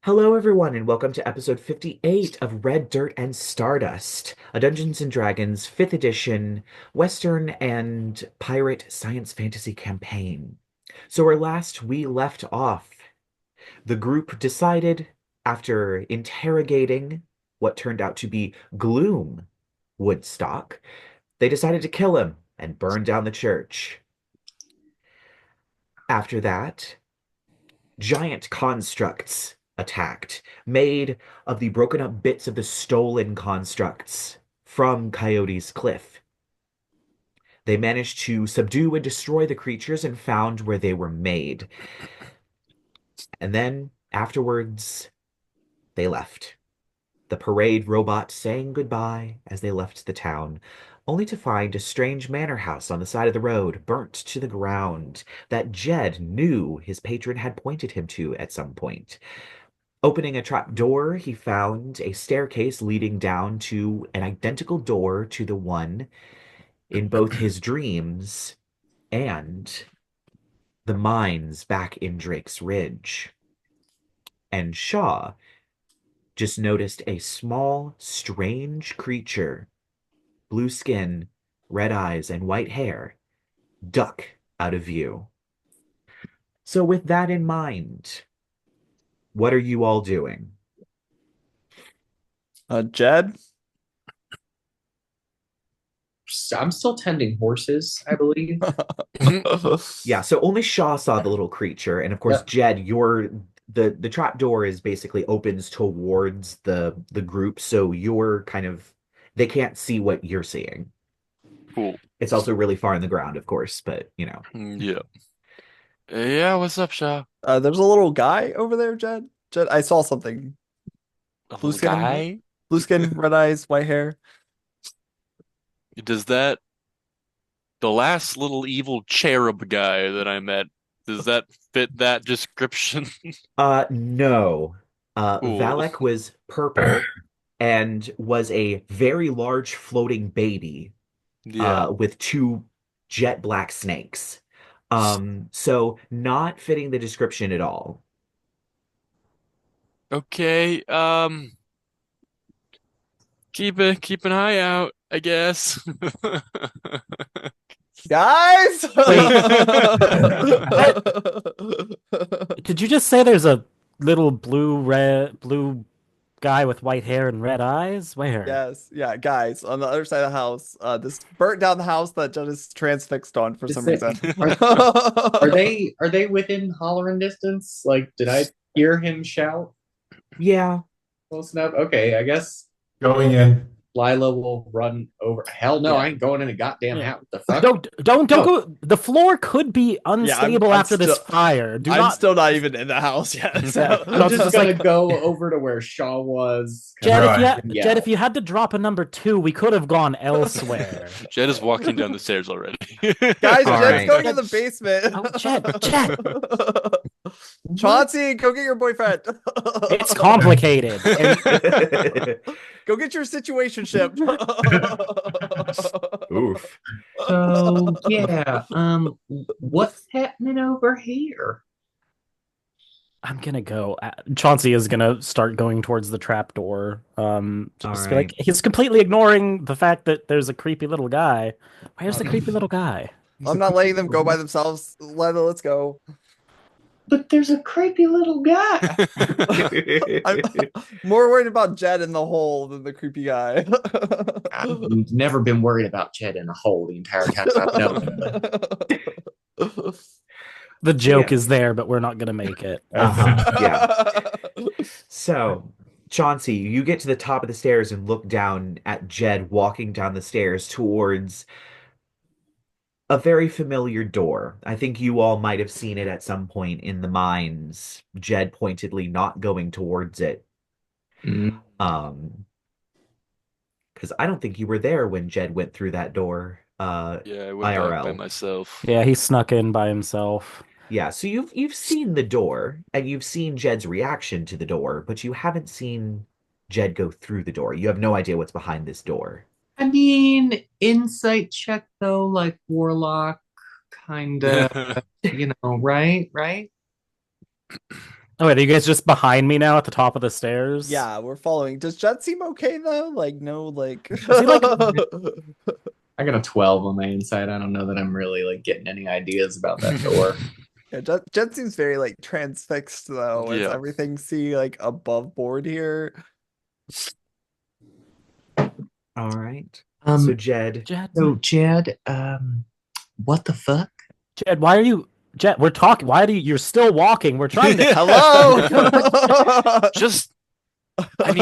Hello, everyone, and welcome to episode 58 of Red Dirt and Stardust, a Dungeons and Dragons 5th edition Western and pirate science fantasy campaign. So, where last we left off, the group decided, after interrogating what turned out to be Gloom Woodstock, they decided to kill him and burn down the church. After that, giant constructs attacked, made of the broken up bits of the stolen constructs from Coyote's Cliff. They managed to subdue and destroy the creatures and found where they were made. And then, afterwards, they left. The parade robot saying goodbye as they left the town, only to find a strange manor house on the side of the road, burnt to the ground, that Jed knew his patron had pointed him to at some point. Opening a trap door, he found a staircase leading down to an identical door to the one in both his dreams and the mines back in Drake's Ridge. And Shaw just noticed a small, strange creature, blue skin, red eyes, and white hair, duck out of view. So, with that in mind, what are you all doing? Jed? I'm still tending horses, I believe. Yeah, so only Shaw saw the little creature, and of course, Yep. Jed, the trap door is basically opens towards the group, so you're kind of they can't see what you're seeing. Cool. It's also really far in the ground, of course, but Yeah. Yeah, what's up, Shaw? There's a little guy over there, Jed. Jed, I saw something. A Blue little skin, guy? blue skin, red eyes, white hair. Does that, the last little evil cherub guy that I met, does that fit that description? No. Cool. Valek was purple and was a very large floating baby Yeah. with two jet black snakes. So not fitting the description at all. Okay, keep an eye out, I guess. Guys! Wait. Did you just say there's a little blue guy with white hair and red eyes? Where? Yes, yeah, guys, on the other side of the house. This burnt down the house that Jed is transfixed on for Is some it- reason. are they within hollering distance? Like, did I hear him shout Yeah. close enough? Okay, I guess Going in. Lyla will run over. Hell no, Yeah. I ain't going in a goddamn Yeah. house. What the fuck? Don't No. go. The floor could be Yeah, unstable I'm after this still- fire. Do I'm not, still not even in the house yet. So. No, I'm it's just just gonna like- go over to where Shaw was. Jed. If you Right. had, Yeah. Jed, if you had to drop a number 2, we could have gone elsewhere. Jed is walking down the stairs already. Guys, All Jed's right. going in the basement. Oh, Jed. Chauncey, go get your boyfriend. It's complicated. Go get your situation ship. Oof. So yeah, what's happening over here? I'm gonna go. Chauncey is gonna start going towards the trapdoor. Just be like, he's completely ignoring the fact that there's a creepy little guy. Where's the creepy little guy? I'm not letting them go by themselves. Let's go. But there's a creepy little guy. I'm more worried about Jed in the hole than the creepy guy. I've never been worried about Chet in a hole the entire time I've known him. The joke Yeah. is there, but we're not gonna make it. Yeah. So, Chauncey, you get to the top of the stairs and look down at Jed walking down the stairs towards a very familiar door. I think you all might have seen it at some point in the mines, Jed pointedly not going towards it. Mm. Because I don't think you were there when Jed went through that door. Yeah, I went back by IRL. myself. Yeah, he snuck in by himself. Yeah, so you've seen the door and you've seen Jed's reaction to the door, but you haven't seen Jed go through the door. You have no idea what's behind this door. I mean, insight check though, like Warlock, kind of, right? Right? Oh, wait, are you guys just behind me now at the top of the stairs? Yeah, we're following. Does Jed seem okay though? Like, no, like. Is he like? I got a 12 on my inside. I don't know that I'm really like getting any ideas about that door. Yeah, Jed seems very like transfixed though. Is Yeah. everything see like above board here? All right. So Jed, Jed, What the fuck? Jed, why are you? Jed, we're talking. Why do you? You're still walking. We're trying to. Hello. Just I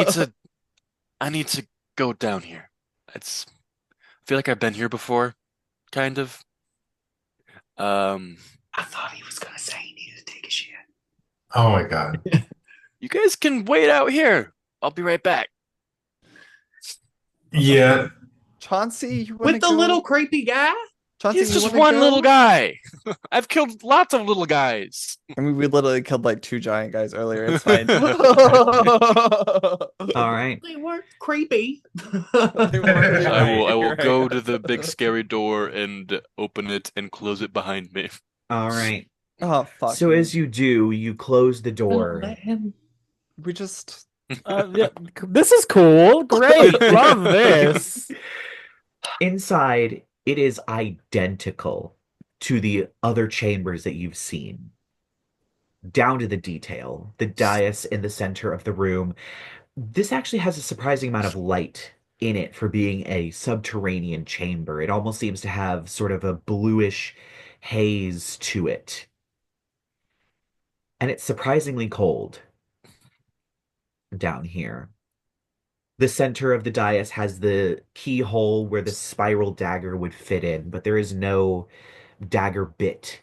need to go down here. It's I feel like I've been here before, kind of. I thought he was gonna say he needed to take a shit. Oh my god. You guys can wait out here. I'll be right back. Yeah. Chauncey, you wanna With the go? little creepy guy? Chauncey, He's you just wanna one go? little guy. I've killed lots of little guys. I mean, we literally killed like 2 giant guys earlier. It's fine. all right. They weren't creepy. I will go to the big scary door and open it and close it behind me. All right. Oh fuck. So as you do, you close the door. Let him. we just Yeah, this is cool. Great. Love this. Inside, it is identical to the other chambers that you've seen, down to the detail. The dais in the center of the room. This actually has a surprising amount of light in it for being a subterranean chamber. It almost seems to have sort of a bluish haze to it. And it's surprisingly cold down here. The center of the dais has the keyhole where the spiral dagger would fit in, but there is no dagger bit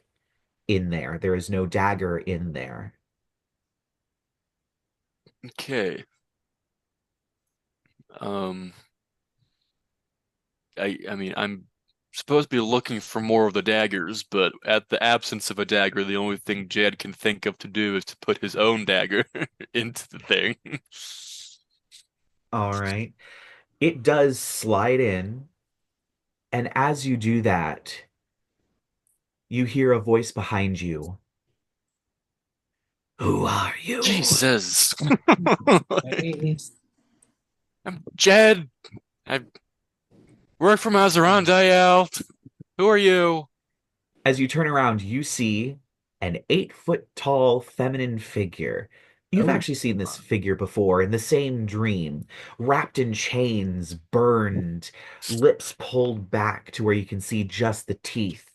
in there. There is no dagger in there. Okay. I mean, I'm supposed to be looking for more of the daggers, but at the absence of a dagger, the only thing Jed can think of to do is to put his own dagger into the thing. All right. It does slide in, and as you do that, you hear a voice behind you. Who are you? Jesus. I'm Jed. I work for Mazeran. Who are you? As you turn around, you see an 8-foot tall feminine figure. You've Oh. actually seen this figure before in the same dream, wrapped in chains, burned, lips pulled back to where you can see just the teeth.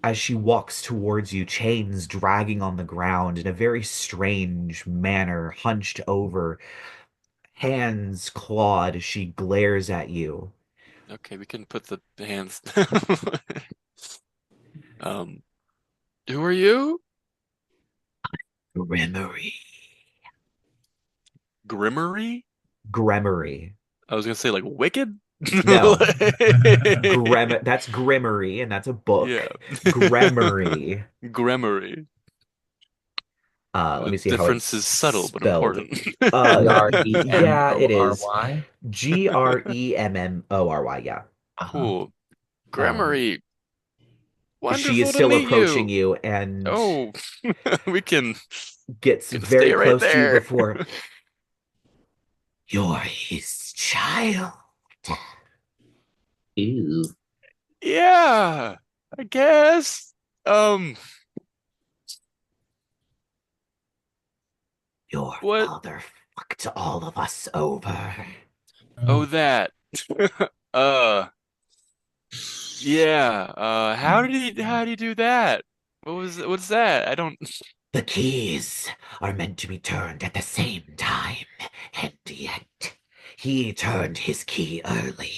As she walks towards you, chains dragging on the ground in a very strange manner, hunched over, hands clawed as she glares at you. Okay, we can put the hands. Who are you? Gremory. Grimmery? Gremory. I was gonna say like wicked. No. That's Grimory, and that's a book. Yeah. Gremory. Gremory. Let The me see how difference it's is subtle but spelled. important. Yeah, it is. G-R-E-M-O-R-Y. Gremmory, yeah. Cool. Gremory. She is Wonderful to still meet approaching you and Oh, we can gets stay very right close to you there. before. You're his child. Ew. Yeah, I guess. Your What? father fucked all of us over. Oh, that. Uh, yeah. How did he do that? What's that? I don't. The keys are meant to be turned at the same time, and yet he turned his key early.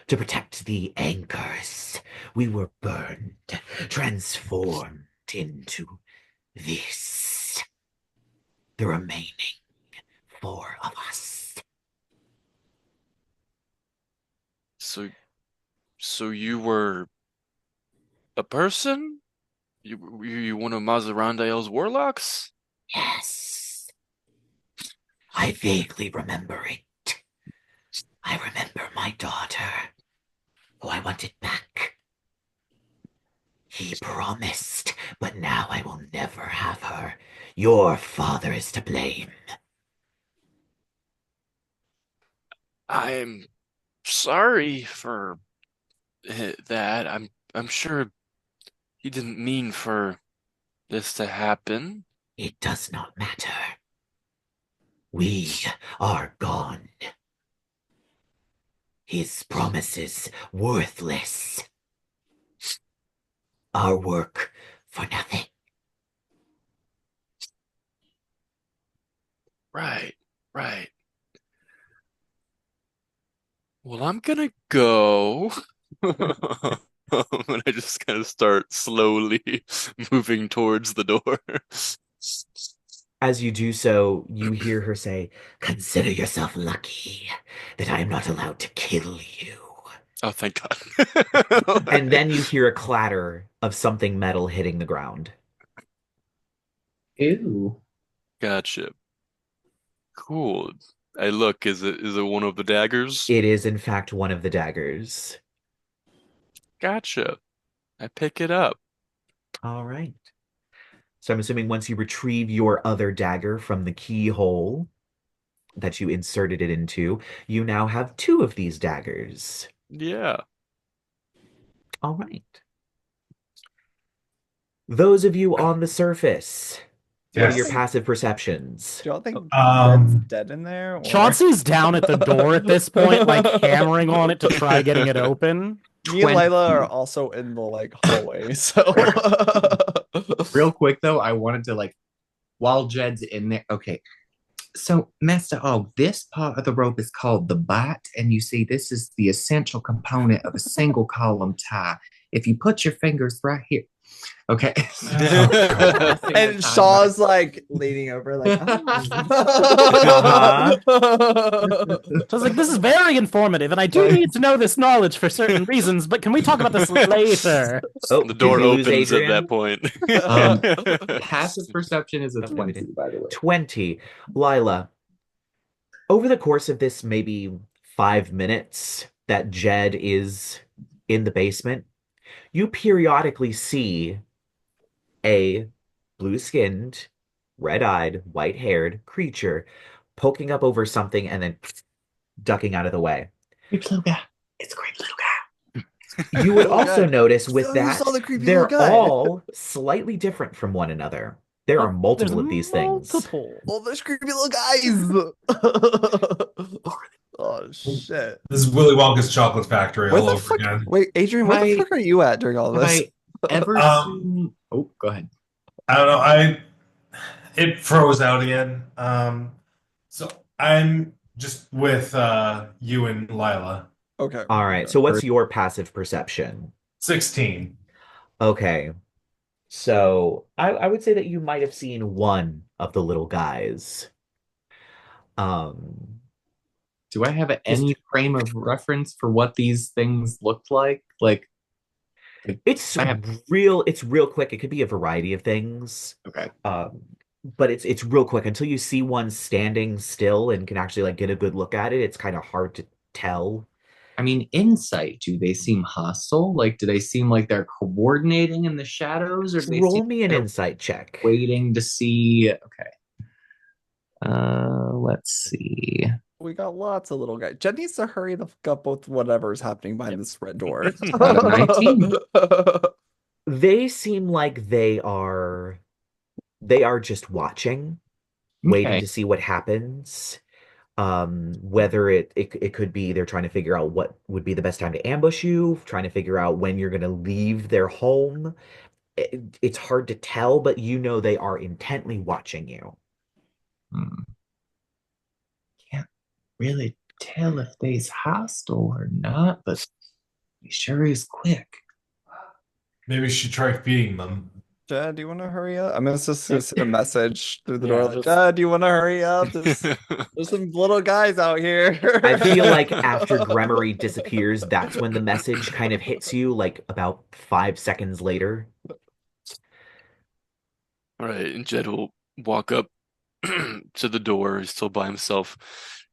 To protect the anchors, we were burned, transformed into this. The remaining 4 of us. So you were a person? You one of Mazerandael's warlocks? Yes. I vaguely remember it. I remember my daughter, who I wanted back. He promised, but now I will never have her. Your father is to blame. I'm sorry for that. I'm sure he didn't mean for this to happen. It does not matter. We are gone. His promises worthless. Our work for nothing. Right, right. Well, I'm gonna go. And I just kind of start slowly moving towards the door. As you do so, you hear her say, "Consider yourself lucky that I am not allowed to kill you." Oh, thank God. And then you hear a clatter of something metal hitting the ground. Ew. Gotcha. Cool. Hey, look, is it one of the daggers? It is, in fact, one of the daggers. Gotcha. I pick it up. All right. So I'm assuming once you retrieve your other dagger from the keyhole that you inserted it into, you now have two of these daggers. Yeah. All right. Those of you on the surface, what are your Yes. passive perceptions? Do y'all think Um, Jed's dead in there? Or... Chauncey's down at the door at this point, like hammering on it to try getting it open. Me and Lyla are also in the like hallway, so Real quick though, I wanted to like, while Jed's in there. Okay, so Master Og, this part of the rope is called the bite, and you see this is the essential component of a single column tie. If you put your fingers right here, okay. and Shaw's like leaning over, like, So I was like, this is very informative, and I do need to know this knowledge for certain reasons, but can we talk about this later? Oh, The door did you lose opens at Adrien? that point. Passive perception is a Okay, 20, by the way. 20. Lyla, over the course of this maybe 5 minutes that Jed is in the basement, you periodically see a blue-skinned, red-eyed, white-haired creature poking up over something and then ducking out of the way. Creepy little guy. It's a creepy little guy. You would Oh, also God. notice with So you that, saw the creepy they're little guy. all slightly different from one another. There are multiple There's of these things. multiple. all those creepy little guys. Oh shit! This is Willy Wonka's Chocolate Factory Where all the over fuck? again. Wait, Adrien, where the Right. fuck are you at during all Have this? I ever Um, seen? Oh, go ahead. I don't know. It froze out again. So I'm just with you and Lyla. Okay. All right, so what's your passive perception? 16. Okay. So I would say that you might have seen one of the little guys. Do I have any frame of reference for what these things looked like? Like, It's I have- it's real quick. It could be a variety of things. okay. But it's real quick until you see one standing still and can actually like get a good look at it. It's kind of hard to tell. I mean, insight. Do they seem hostile? Like, do they seem like they're coordinating in the shadows, or do they Roll seem me an they're insight check. waiting to see? Okay. Let's see. We got lots of little guys. Jed needs to hurry the fuck up with whatever's happening behind this red door. Out of 19. They seem like they are just watching, waiting Okay. to see what happens. Whether it could be they're trying to figure out what would be the best time to ambush you, trying to figure out when you're going to leave their home. It's hard to tell, but you know they are intently watching you. Can't really tell if they's hostile or not, but he sure is quick. Maybe you should try feeding them. Jed, do you want to hurry up? I'm just gonna send a message through the Yeah, door. Like, just- Jed, do you want to hurry up? There's some little guys out here. I feel like after Gremory disappears, that's when the message kind of hits you, like about 5 seconds later. All right, and Jed will walk up to the door. He's still by himself.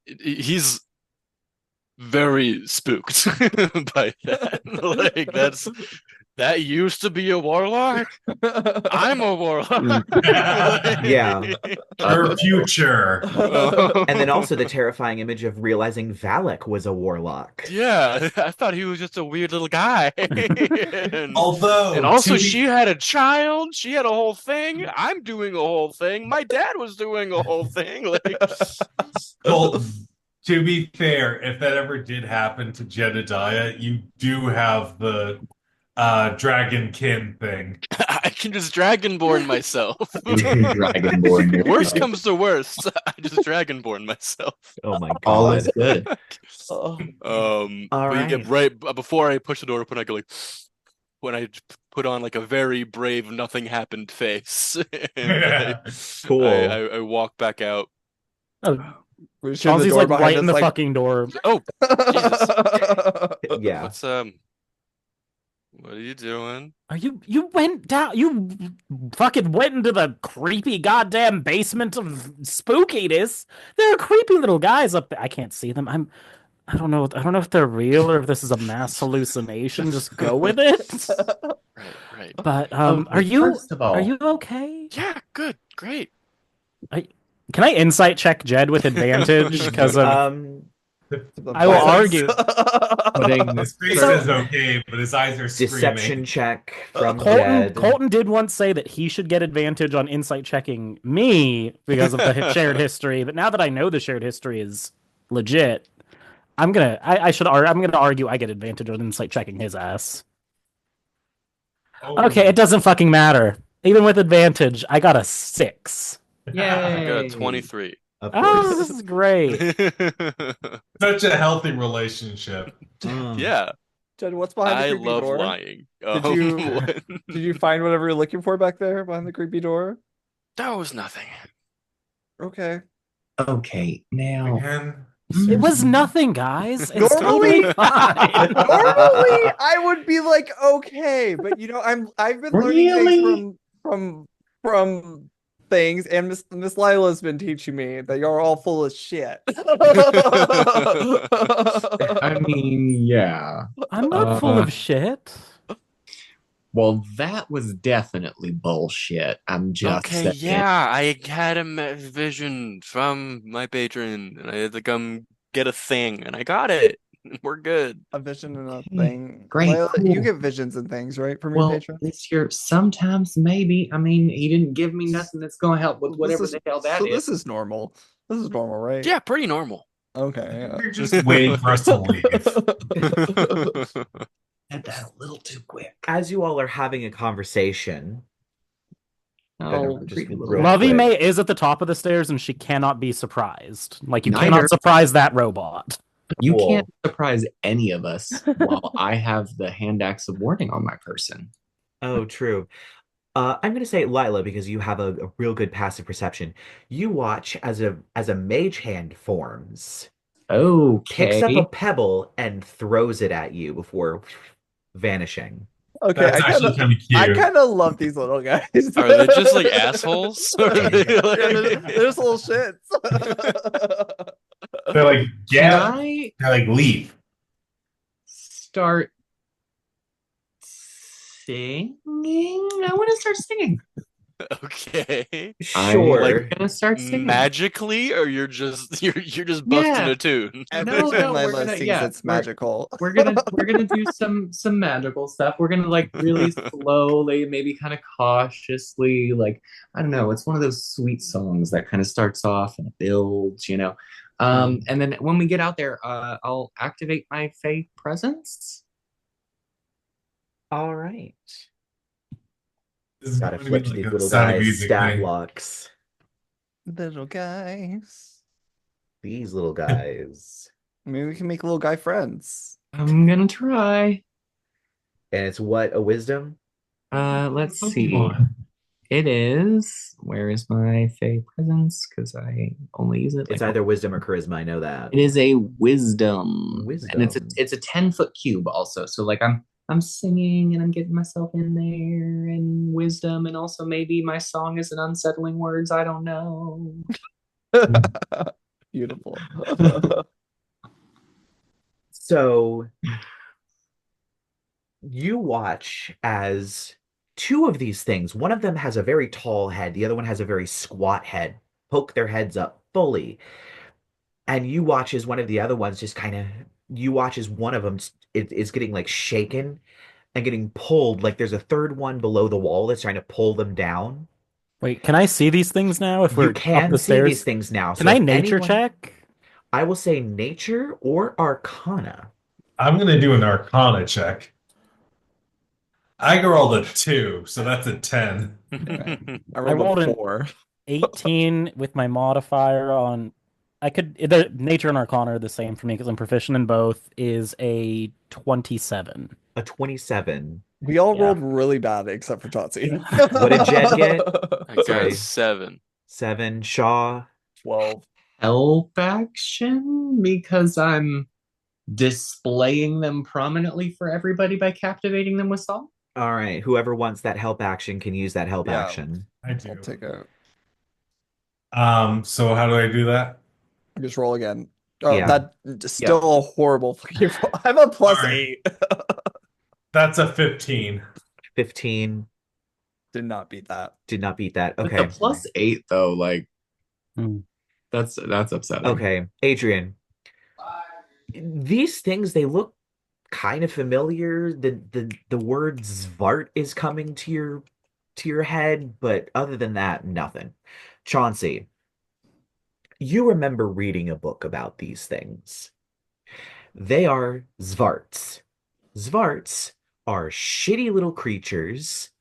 He's very spooked by that. Like That used to be a warlock? I'm a warlock. Yeah. Her future. And then also the terrifying image of realizing Valak was a warlock. Yeah, I thought he was just a weird little guy. And Although, also, to be she had a child. She had a whole thing. I'm doing a whole thing. My dad was doing a whole thing. Like, Colton, to be fair, if that ever did happen to Jedidiah, you do have the dragonkin thing. I can just dragonborn myself. Dragonborn. Worst comes to worst, I just dragonborn myself. Oh my All god. is good. All But yeah, right. right before I push the door open, I go like, when I put on like a very brave, nothing happened face, and Cool. I walk back out. Oh, We're shutting the Chauncey's door like behind right us, in the like, fucking door. Oh, Jesus. Yeah. What's what are you doing? Are you went down? You fucking went into the creepy goddamn basement of spookiness. There are creepy little guys up there. I can't see them. I don't know. I don't know if they're real or if this is a mass hallucination. Just go with it. Right. But Okay, are you first of all, okay? Yeah, good, great. Can I insight check Jed with advantage? Because I will argue. putting His this face says okay, but his eyes are Deception screaming. check from Colton, Jed. Colton did once say that he should get advantage on insight checking me because of the shared history. But now that I know the shared history is legit, I'm gonna argue I get advantage on insight checking his ass. Oh. Okay, it doesn't fucking matter. Even with advantage, I got a 6. I Yay. got a 23. Of Oh, course. this is great. Such a healthy relationship. Yeah, Jed, what's behind the I creepy love door? lying. Did you find whatever you're looking for back there behind the creepy door? That was nothing. Okay. Okay, now Again. It was nothing, guys. It's Normally- totally fine. Normally, I would be like, okay, but I've been learning Really? things from things, and Miss Lila's been teaching me that you're all full of shit. I mean, yeah. I'm not full of shit. Well, that was definitely bullshit. I'm just Okay, saying. yeah, I had a vision from my patron, and I had to come get a thing, and I got it. We're good. A vision and a Okay, thing. great, Lila, cool. you get visions and things, right, from your Well, patron? this year, sometimes maybe. I mean, he didn't give me nothing that's going to help with whatever the hell that so is. this is normal. This is normal, right? Yeah, pretty normal. Okay. You're just waiting for us to leave. Said that a little too quick. As you all are having a conversation, Oh, just creepy little real Lovey quick. May is at the top of the stairs and she cannot be surprised. Like, you Neither. cannot surprise that robot. You Cool. can't surprise any of us while I have the hand axe of warning on my person. Oh, true. I'm gonna say Lyla because you have a real good passive perception. You watch as a mage hand forms, picks up Okay. a pebble and throws it at you before vanishing. Okay, That's actually kind of I cute. kind of love these little guys. Are they just like assholes? Or are they Yeah, like- they're just little shits. They're like, Can get. I They're like, leave. start singing? I want to start singing. Okay. Sure. I'm gonna start singing. Magically, or you're just busting Yeah. a tune. Every No, time we're Lila gonna- sings, yeah, it's we're- magical. We're gonna do some magical stuff. We're gonna like really slowly, maybe kind of cautiously, like I don't know. It's one of those sweet songs that kind of starts off and builds, you know. And then when we get out there, I'll activate my Fey presence. All right. This is Gotta gonna flip be to these like a little Sound of guys' Music stat thing. blocks. Little guys. These little guys. Maybe we can make little guy friends. I'm gonna try. And it's what, a wisdom? Let's see. Pokemon. It is. Where is my Fey presence? Because I only use it. It's like, either wisdom or charisma, I know that. It is a wisdom. And it's Wisdom. a 10-foot cube also. So like I'm singing and I'm getting myself in there and wisdom, and also maybe my song is an unsettling words. I don't know. Beautiful. So you watch as two of these things, one of them has a very tall head, the other one has a very squat head, poke their heads up fully. And you watch as one of the other ones just kind of, you watch as one of them is getting like shaken and getting pulled. Like there's a third one below the wall that's trying to pull them down. Wait, can I see these things now if You we're up can the see these stairs? things now. Can So I if nature anyone, check? I will say nature or arcana. I'm gonna do an Arcana check. I rolled a 2, so that's a 10. I I rolled rolled a an 4. 18 with my modifier on. I could. The nature and arcana are the same for me because I'm proficient in both. Is a 27. A 27. We all Yeah. rolled really bad except for Chauncey. What did Jed get? I got Sorry. a 7. 7. Shaw. 12. Help action because I'm displaying them prominently for everybody by captivating them with song. All right. Whoever wants that help action can use that help Yeah. action. I I'll do. take a. So how do I do that? Just roll again. Oh, Yeah. that's still a horrible fucking roll. I'm a plus All right. 8. That's a 15. 15. Did not beat that. Did not beat that. With Okay. the +8 though, like Hmm. that's upsetting. Okay. Adrien. These things, they look kind of familiar. The word Xvart is coming to your head, but other than that, nothing. Chauncey, you remember reading a book about these things. They are Xvarts. Xvarts are shitty little creatures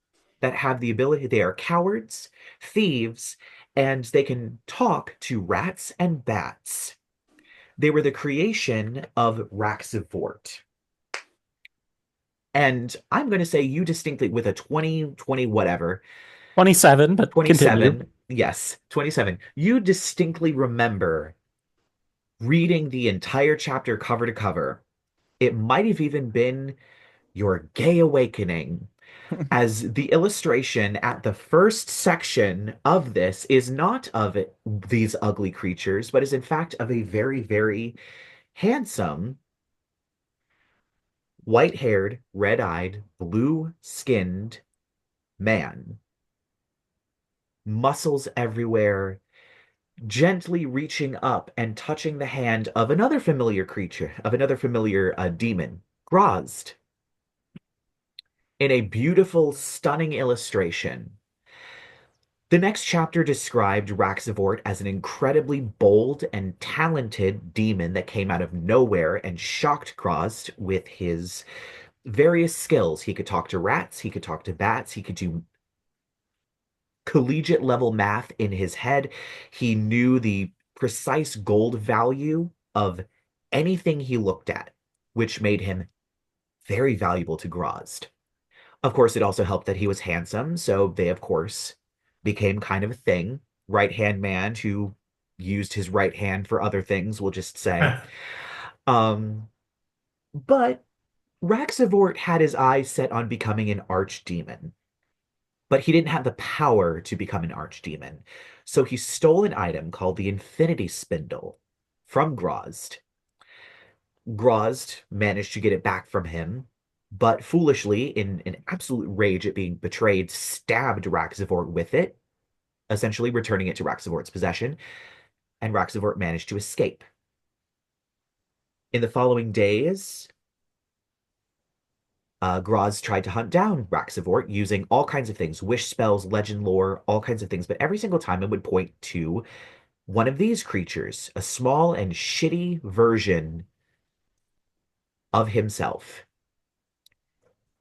that have the ability, they are cowards, thieves, and they can talk to rats and bats. They were the creation of Raxivort. And I'm going to say you distinctly, with a 20 whatever, 27, but continue. 27, yes, 27, you distinctly remember reading the entire chapter cover to cover. It might have even been your gay awakening, as the illustration at the first section of this is not of these ugly creatures, but is in fact of a very, very handsome, white-haired, red-eyed, blue-skinned man. Muscles everywhere, gently reaching up and touching the hand of another familiar creature, of another familiar demon, Grozd, in a beautiful, stunning illustration. The next chapter described Raxivort as an incredibly bold and talented demon that came out of nowhere and shocked Grozd with his various skills. He could talk to rats, he could talk to bats, he could do collegiate level math in his head. He knew the precise gold value of anything he looked at, which made him very valuable to Grozd. Of course, it also helped that he was handsome, so they, of course, became kind of a thing. Right-hand man who used his right hand for other things, we'll just say. But Raxivort had his eyes set on becoming an archdemon, but he didn't have the power to become an archdemon. So he stole an item called the Infinity Spindle from Grozd. Grozd managed to get it back from him, but foolishly, in an absolute rage at being betrayed, stabbed Raxivort with it, essentially returning it to Raxivort's possession, and Raxivort managed to escape. In the following days, Grozd tried to hunt down Raxivort using all kinds of things, wish spells, legend lore, all kinds of things, but every single time it would point to one of these creatures, a small and shitty version of himself.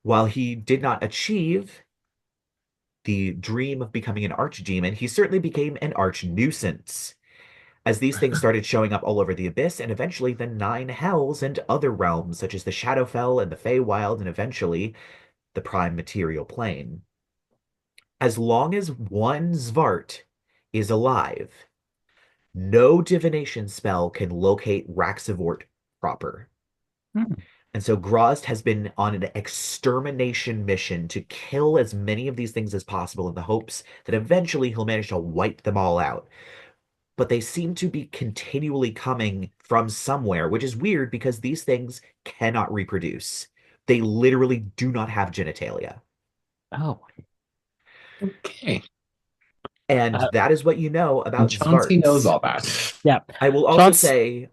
While he did not achieve the dream of becoming an archdemon, he certainly became an arch nuisance, as these things started showing up all over the Abyss, and eventually the Nine Hells and other realms, such as the Shadowfell and the Feywild, and eventually the Prime Material Plane. As long as one Xvart is alive, no divination spell can locate Raxivort proper. And so Grozd has been on an extermination mission to kill as many of these things as possible in the hopes that eventually he'll manage to wipe them all out. But they seem to be continually coming from somewhere, which is weird because these things cannot reproduce. They literally do not have genitalia. Oh. Okay. And that is what you know And about Chauncey knows Xvarts. all that. Yeah. I will also Chauncey- say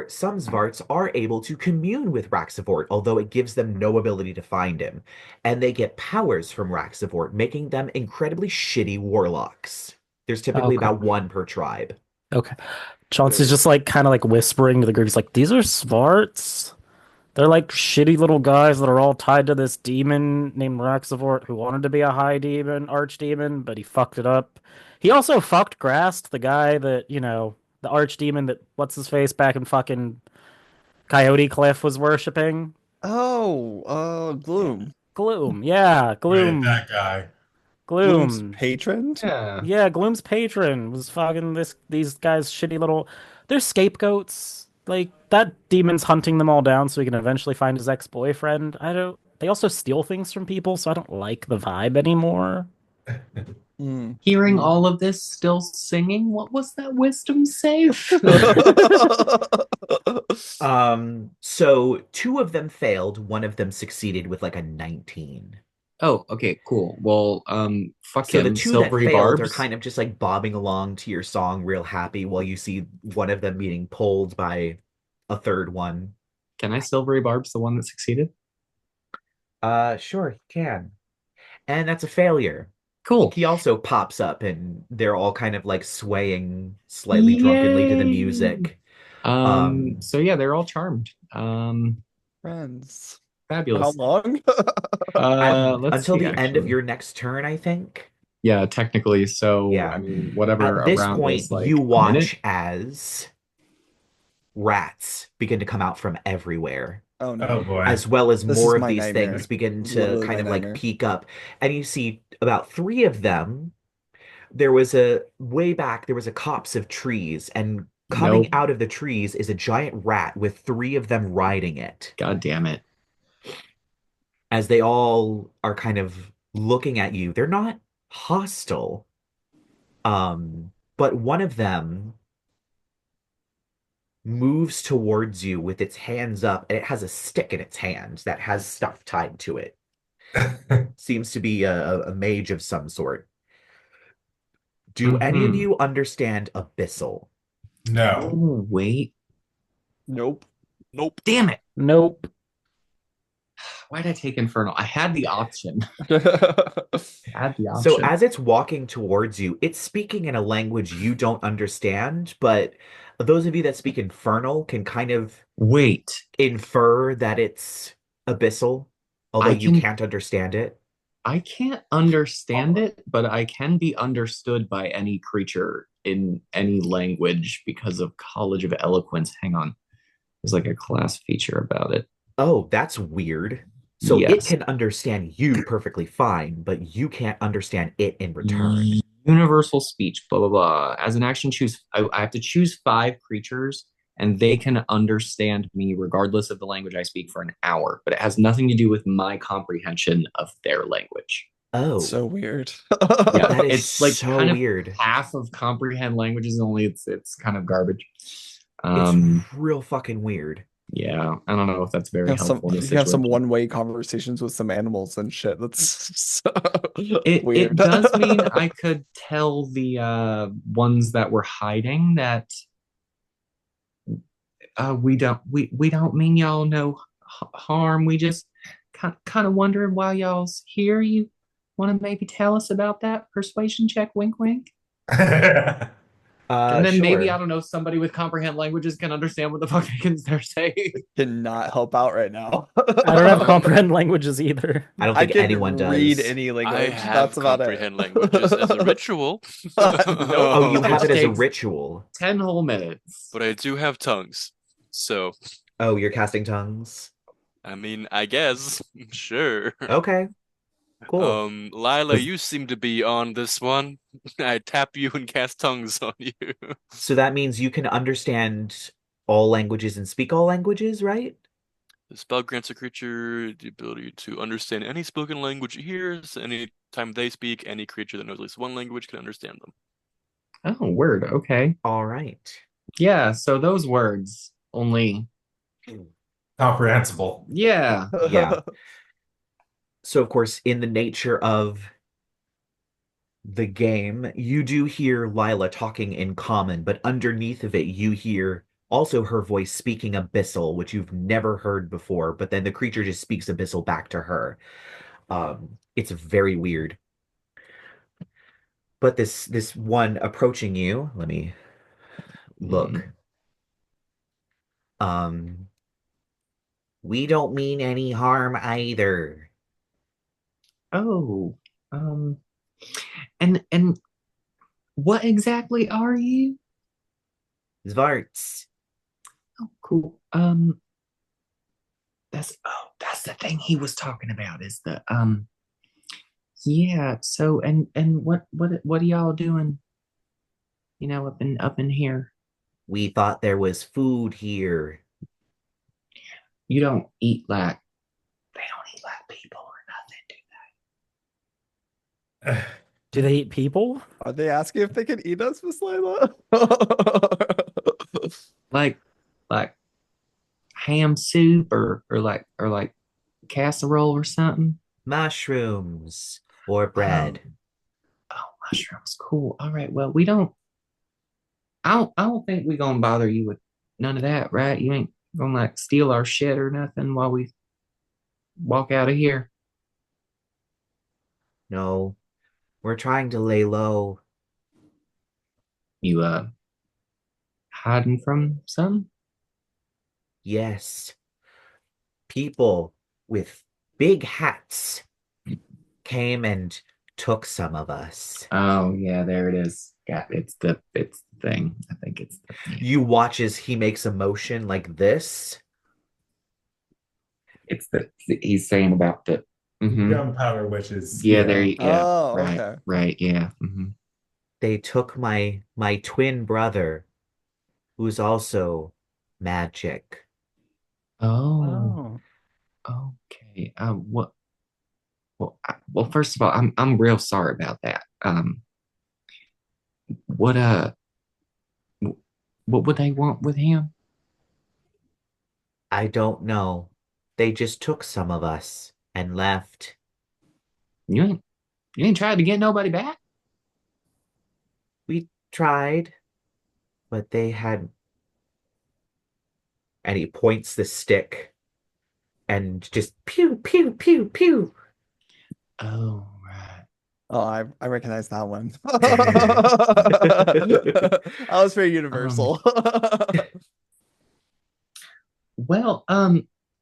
some Xvarts are able to commune with Raxivort, although it gives them no ability to find him. And they get powers from Raxivort, making them incredibly shitty warlocks. There's typically Okay. about one per tribe. Okay. Chauncey's just like kind of like whispering to the group. He's like, these are Xvarts. They're like shitty little guys that are all tied to this demon named Raxivort who wanted to be a high demon, archdemon, but he fucked it up. He also fucked Grast, the guy that, the archdemon that what's his face back in fucking Coyote Cliff was worshipping. Oh, Gloom. Gloom. Yeah, Right, Gloom. that guy. Gloom's Gloom. patron? Yeah. Yeah, Gloom's patron was fucking these guys shitty little they're scapegoats. Like that demon's hunting them all down so he can eventually find his ex-boyfriend. I don't they also steal things from people, so I don't like the vibe anymore. Mm. Hearing all of this, still singing. What was that wisdom save? So two of them failed, one of them succeeded with like a 19. Oh, okay, cool. Well, fuck So the him. two that Silvery failed are barbs. kind of just like bobbing along to your song real happy while you see one of them being pulled by a third one. Can I silvery barbs the one that succeeded? Sure, he can. And that's a failure. Cool. He also pops up and they're all kind of like swaying slightly drunkenly to the Yay. music. So yeah, they're all charmed. Friends. How Fabulous. long? Let's Until see, the end of actually. your next turn, I think. Yeah, technically. So Yeah. I mean, whatever At this around point, is like you a minute. watch as rats begin to come out from everywhere, Oh Oh no. boy. as well as This more is of my these nightmare. things begin to Literally kind my of like nightmare. peek up. And you see about three of them. There was a way back, there was a copse of trees, and coming Nope. out of the trees is a giant rat with three of them riding it. God damn it. As they all are kind of looking at you. They're not hostile. But one of them moves towards you with its hands up, and it has a stick in its hand that has stuff tied to it. Seems to be a mage of some sort. Do any of Mhm. you understand Abyssal? No. Oh, wait. Nope. Nope. Damn it. Nope. Why did I take Infernal? I had the option. Had the option. So as it's walking towards you, it's speaking in a language you don't understand, but those of you that speak Infernal can kind of Wait. infer that it's Abyssal, although I you can- can't understand it. I can't understand it, but I can be understood by any creature in any language because of College of Eloquence. Hang on. There's like a class feature about it. Oh, that's weird. So it Yes. can understand you perfectly fine, but you can't understand it in return. Universal speech, blah, blah, blah. As an action, I have to choose 5 creatures, and they can understand me regardless of the language I speak for an hour, but it has nothing to do with my comprehension of their language. Oh, So weird. Yeah, that is it's like so kind of weird. half of comprehend languages, only it's kind of garbage. It's real fucking weird. Yeah, I don't know if that's very helpful in this You have some situation. one-way conversations with some animals and shit. That's so It weird. does mean I could tell the ones that were hiding that we don't mean y'all no harm. We just kind of wondering why y'all's here. You want to maybe tell us about that persuasion check? Wink, wink. And then maybe, Sure. I don't know, somebody with comprehend languages can understand what the fuck they're saying. Cannot help out right now. I don't have comprehend languages either. I don't I think can anyone does. read any I language. have That's about comprehend it. languages as a ritual. Oh, you have it as a Takes- ritual. 10 whole minutes. But I do have tongues. So, Oh, you're casting tongues? I mean, I guess. Sure. Okay. Cool. Lyla, you seem to be on this one. I tap you and cast tongues on you. So that means you can understand all languages and speak all languages, right? The spell grants a creature the ability to understand any spoken language it hears. Anytime they speak, any creature that knows at least one language can understand them. Oh, word. Okay. All right. Yeah, so those words only comprehensible. Yeah. Yeah. So, of course, in the nature of the game, you do hear Lyla talking in common, but underneath of it, you hear also her voice speaking Abyssal, which you've never heard before, but then the creature just speaks Abyssal back to her. It's very weird. But this one approaching you, let me look. Um, we don't mean any harm either. Oh. Um. And what exactly are you? Xvarts, Oh, cool. That's the thing he was talking about is the yeah. So and what are y'all doing? You know, up in here. we thought there was food here. You don't eat like they don't eat like people or nothing, do Do they eat people? Are they asking if they can eat us, Miss Layla? they? Like ham soup or like casserole or something. Mushrooms or bread. Oh, mushrooms, cool. All right, well we don't. I don't think we gonna bother you with none of that, right? You ain't gonna like steal our shit or nothing while we walk out of here. No, we're trying to lay low. You hiding from some? Yes, people with big hats came and took some of us. Oh yeah, there it is. Got it's the thing. I think it's the thing. You watch as he makes a motion like this. It's the he's saying about the mhm. Gunpowder witches. Yeah, there you yeah. Oh, Right, okay. right, yeah. They took my twin brother, who's also magic. Oh, okay. What well, first of all, I'm real sorry about that. What what would they want with him? I don't know. They just took some of us and left. You ain't tried to get nobody back? We tried, but they had. And he points the stick and just pew, pew, pew, pew. Oh, right. Oh, I recognize that one. That was very universal. Well,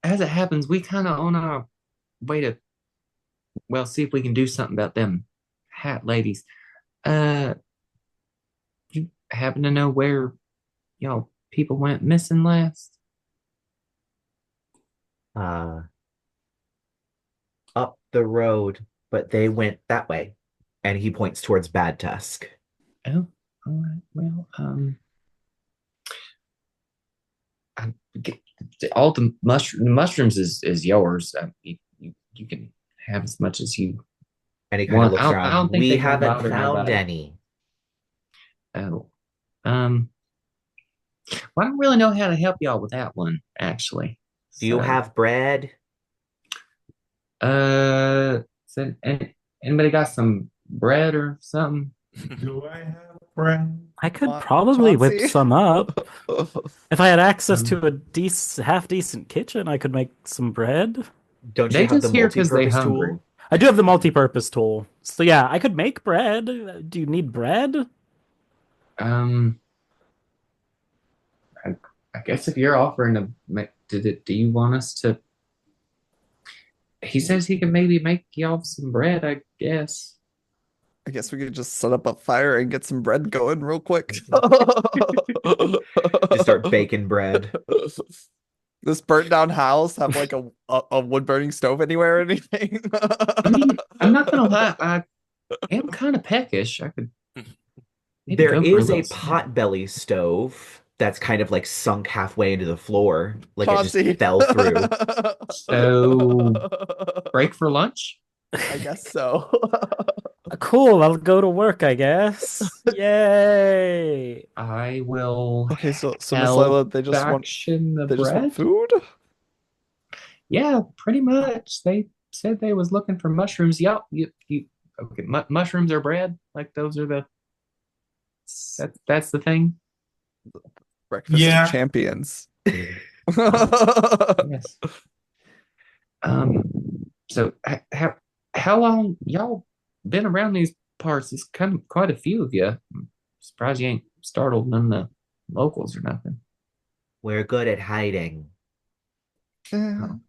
as it happens, we kind of on our way to, well, see if we can do something about them hat ladies. Uh, you happen to know where y'all people went missing last? uh, Up the road, but they went that way. And he points towards Bad Tusk. Oh, all right. Well, I get all the mushrooms is yours. You can have as much as you And he kind of want. looks I don't around. think We they gonna haven't bother found nobody. any. Oh, um, well, I don't really know how to help y'all with that one, actually. Do you So, have bread? so anybody got some bread or something? Do I have bread? I could probably whip Chauncey? some up. If I had access Um, to a half decent kitchen, I could make some bread. Don't They you have the just here because they multi-purpose hungry. tool? I do have the multi-purpose tool. So yeah, I could make bread. Do you need bread? Um, I guess if you're offering to make, do you want us to? He says he can maybe make y'all some bread, I guess. I guess we could just set up a fire and get some bread going real quick. Just start baking bread. This burnt down house have like a wood burning stove anywhere or anything? I mean, I'm not gonna lie, I am kind of peckish. I could maybe There go for a is a little snack. potbelly stove that's kind of like sunk halfway into the floor, like it just Chauncey. fell through. So, break for lunch? I guess so. Cool, I'll go to work, I guess. Yay! I will Okay, so Miss help Lyla, they just want faction the food? Yeah, pretty much. They said they was looking for mushrooms. Yup, you okay, mushrooms are bread? Like those are that's the thing? Breakfast of Yeah. champions. Yes. Um, so how long y'all been around these parts? It's kind of quite a few of you. I'm surprised you ain't startled none of the locals or nothing. We're good at hiding. Yeah. Oh,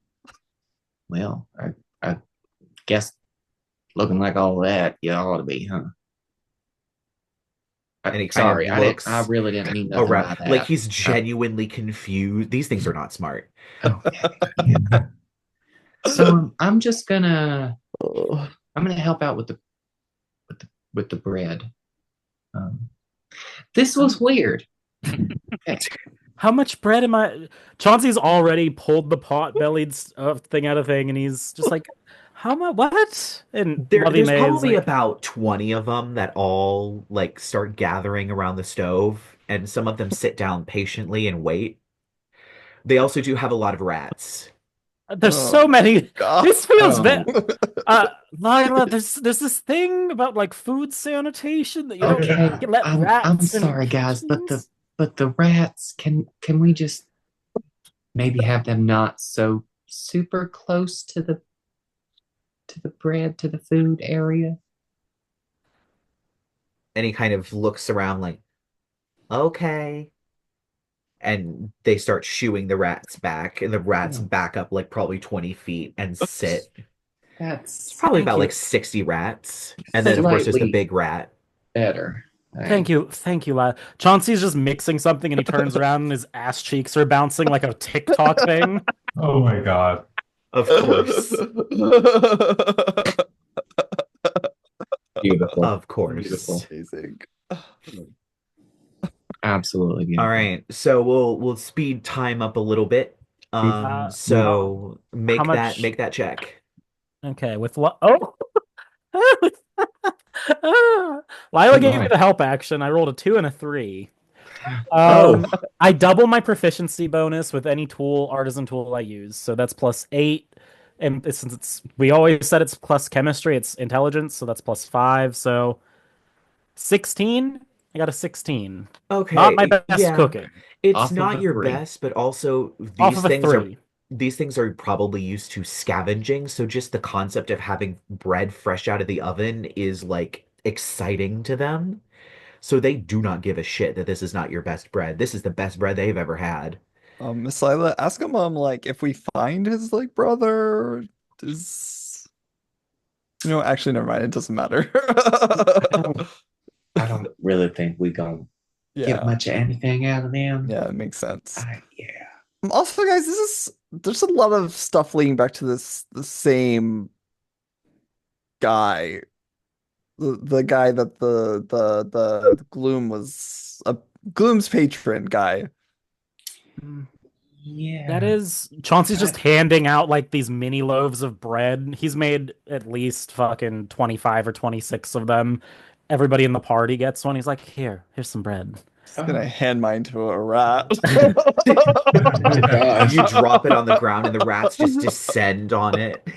well, I guess looking like all that, you ought to be, huh? And he kind of Sorry, I looks really didn't mean nothing by around like that. he's Uh, genuinely confused. These things are not smart. okay. Yeah. So I'm just gonna Ugh. I'm gonna help out with the bread. Um, this was weird. Okay. How much bread am I? Chauncey's already pulled the pot-bellied thing out of thing, and he's just like, "How much? What?" And Lovey There's May is probably like, about 20 of them that all like start gathering around the stove, and some of them sit down patiently and wait. They also do have a lot of rats. "There's Oh so many. God. This feels bad." Oh, Lyla, there's this thing about like food sanitation that you don't okay. let I'm rats in sorry, guys, but the kitchens. but the rats can we just maybe have them not so super close to the bread to the food area? And he kind of looks around like, okay. And they start shooing the rats back, and the rats Oh, back up like probably 20 feet and sit. It's that's probably Thank about like you, 60 rats. And then, of course, there's the slightly big rat. better. thank Thanks. you, thank you, Lyla. Chauncey's just mixing something, and he turns around, and his ass cheeks are bouncing like a TikTok thing. Oh my God. Of course. Beautiful. Of course. Beautiful. Amazing. Absolutely All beautiful. right. So we'll speed time up a little bit. Oof, oof. So How make that much? make that check. Okay, with what? Oh, Oh Lyla gave me my. the help action. I rolled a 2 and a 3. Oh, I double my proficiency bonus with any artisan tool I use. So that's +8. And since we always said it's plus chemistry, it's intelligence, so that's +5. So 16. I got a 16. Not my Okay, best yeah. cooking. It's off of not the your three. best, but also Off of a 3. these things are probably used to scavenging, so just the concept of having bread fresh out of the oven is like exciting to them. So they do not give a shit that this is not your best bread. This is the best bread they've ever had. Miss Lyla, ask him like if we find his like brother, is actually never mind, it doesn't matter. I don't, I don't really think we gonna get Yeah, much of anything out of them. yeah, it makes sense. Yeah. Also, guys, there's a lot of stuff leading back to the same guy. The guy that the Gloom was a Gloom's patron guy. Mm, That yeah. is, Chauncey's just I, handing out like these mini loaves of bread. He's made at least fucking 25 or 26 of them. Everybody in the party gets one. He's like, here's some bread. Just gonna oh, hand mine to a rat. oh gosh. You drop it on the ground and the rats just descend on it.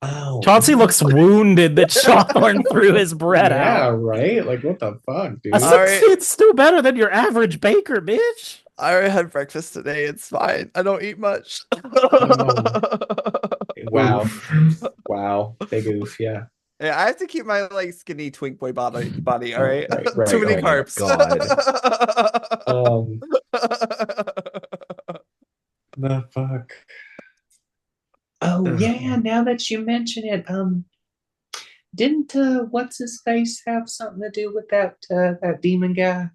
Oh, Chauncey looks wounded that Shawthorn threw his bread yeah, out. right? Like, what the fuck, A dude? All right, 16's still better than your average baker, bitch. I already had breakfast today. It's fine. I don't eat much. Oh, wow. Oof. Wow. Big oof, yeah. Yeah, I have to keep my like skinny twink boy body. All Oh, right, right, too right, many Oh right. my carbs. God. Um, the fuck. Oh, yeah, Ugh. now that you mention it, didn't what's his face have something to do with that demon guy?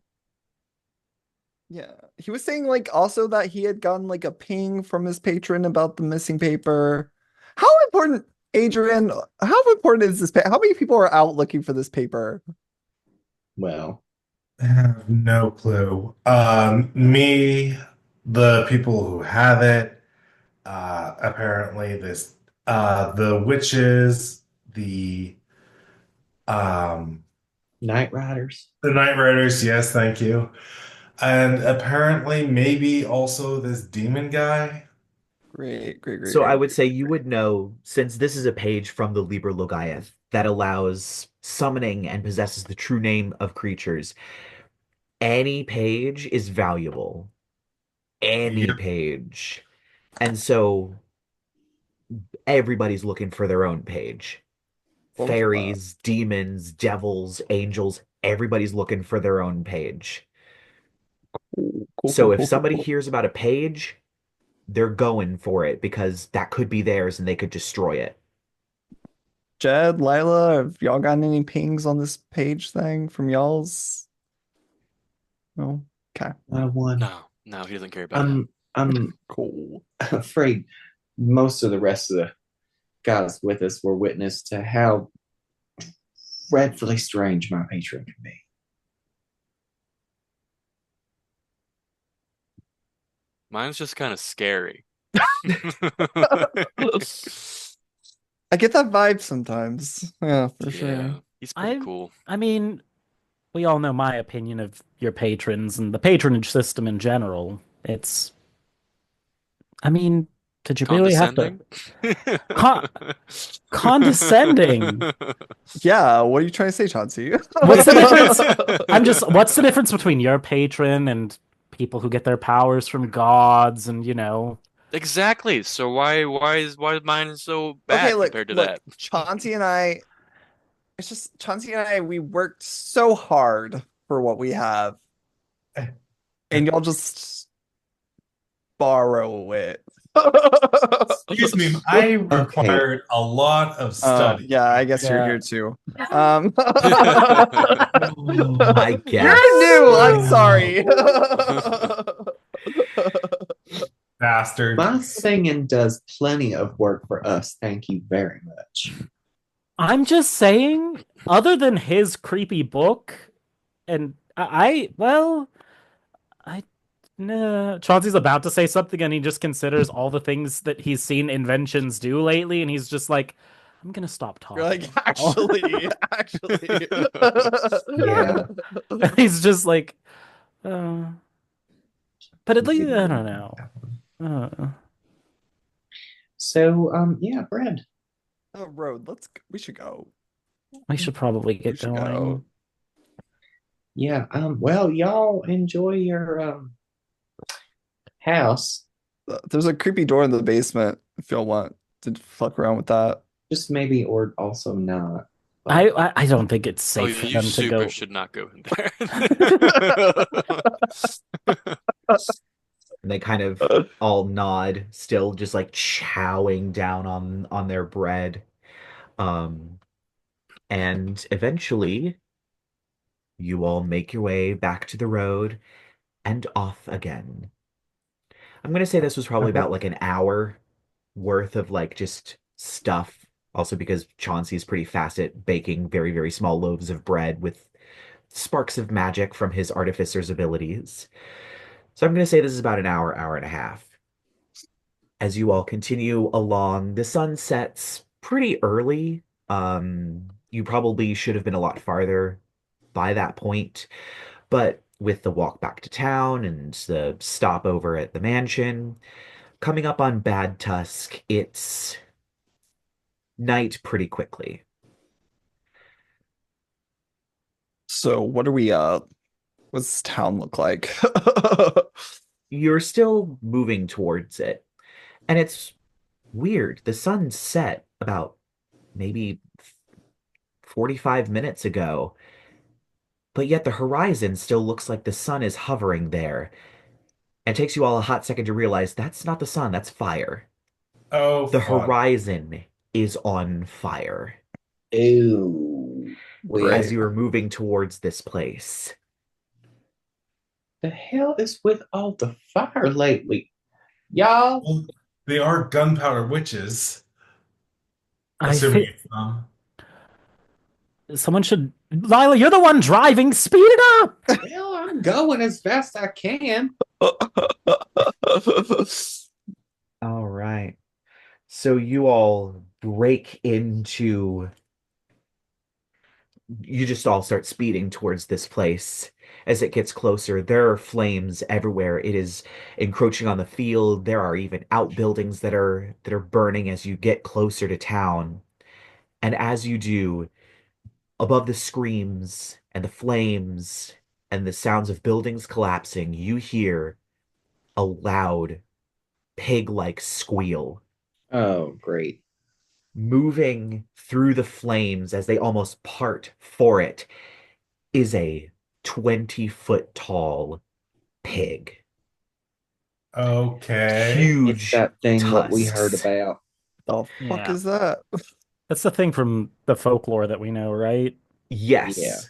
Yeah, he was saying like also that he had gotten like a ping from his patron about the missing paper. How important, Adrian? How important is this? How many people are out looking for this paper? Well, I have no clue. Me, the people who have it, apparently the witches, um, Night Riders. the Night Riders, yes, thank you. And apparently maybe also this demon guy. Great, great, great, So I great, would great. say you would know, since this is a page from the Liber Logaeth that allows summoning and possesses the true name of creatures, any page is valuable. Any Yep. page. And so everybody's looking for their own page. Well, Fairies, demons, devils, angels, everybody's looking for their own page. cool, So cool, if cool, cool, somebody cool. hears about a page, they're going for it because that could be theirs and they could destroy it. Jed, Lyla, have y'all gotten any pings on this page thing from y'all's? No. Okay. One. No, he doesn't care about that. I'm Cool. afraid most of the rest of the guys with us were witness to how dreadfully strange my patron can be. Mine's just kind of scary. I get that vibe sometimes. Yeah, for sure. Yeah, he's pretty I cool. I mean, we all know my opinion of your patrons and the patronage system in general. It's, I mean, did you really have to Condescending? Con condescending? Yeah, what are you trying to say, Chauncey? What's the difference? What's the difference between your patron and people who get their powers from gods and, Exactly. So why is mine so Okay, bad compared to look, that? Chauncey and I, it's just Chauncey and I, we worked so hard for what we have, and y'all just borrow it. Excuse me, I required a lot of study. Yeah, I guess you're Yeah. here too. I guess. You're new, I'm sorry. Bastard. My singing does plenty of work for us. Thank you very much. I'm just saying, other than his creepy book, and nah, Chauncey's about to say something and he just considers all the things that he's seen inventions do lately, and he's just like, I'm gonna stop talking. You're like, actually. Yeah. He's just like, but at least, I don't know. So, yeah, Brad. Oh, Road, we should go. We should probably We get should going. go. Yeah, well, y'all enjoy your house. There's a creepy door in the basement if y'all want to fuck around with that. Just maybe, or also not. I don't think it's Oh, safe for you them to go. super should not go in there. And they kind of all nod, still just like chowing down on their bread. And eventually you all make your way back to the road and off again. I'm gonna say this was probably about like an hour worth of like just stuff. Also because Chauncey's pretty fast at baking very, very small loaves of bread with sparks of magic from his artificer's abilities. So I'm gonna say this is about an hour, hour and a half. As you all continue along, the sun sets pretty early. You probably should have been a lot farther by that point, but with the walk back to town and the stopover at the mansion, coming up on Bad Tusk, it's night pretty quickly. So what are what's this town look like? You're still moving towards it, and it's weird. The sun set about maybe 45 minutes ago, but yet the horizon still looks like the sun is hovering there. And it takes you all a hot second to realize that's not the sun, that's fire. Oh, The fuck. horizon is on fire Ew. as Great. you are moving towards this place. The hell is with all the fire lately? Y'all, Well, they are gunpowder witches. I Assuming think it's them. someone should. Lyla, you're the one driving. Speed it up. well, I'm going as fast as I can. All right. So you all break into. You just all start speeding towards this place. as it gets closer. There are flames everywhere. It is encroaching on the field. There are even outbuildings that are burning as you get closer to town. And as you do, above the screams and the flames and the sounds of buildings collapsing, you hear a loud pig-like squeal. Oh, great. Moving through the flames as they almost part for it is a 20-foot tall pig. Okay. It's Huge that thing what we heard tusks. about. The fuck Yeah. is that? That's the thing from the folklore that we know, right? Yeah. Yes.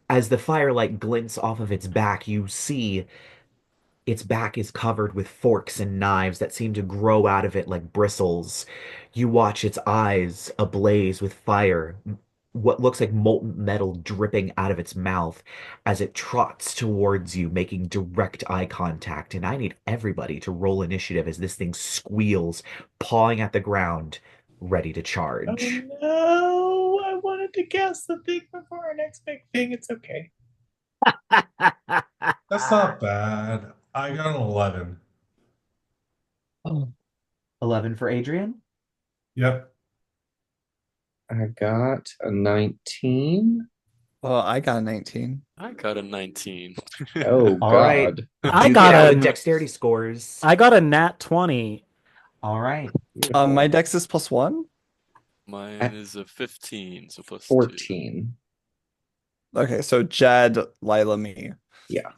As the firelight glints off of its back, you see its back is covered with forks and knives that seem to grow out of it like bristles. You watch its eyes ablaze with fire, what looks like molten metal dripping out of its mouth as it trots towards you, making direct eye contact. And I need everybody to roll initiative as this thing squeals, pawing at the ground, ready to charge. No, I wanted to guess the thing before our next big thing. It's okay. That's not bad. I got an 11. Oh, 11 for Adrien? Yep. I got a 19. Well, I got a 19. I got a 19. Oh, All God. right. I You got get out a with dexterity scores. I got a nat 20. All right. My dex is +1. Mine is a 15, so plus 2. 14. Okay, so Jed, Lyla, me. Yeah.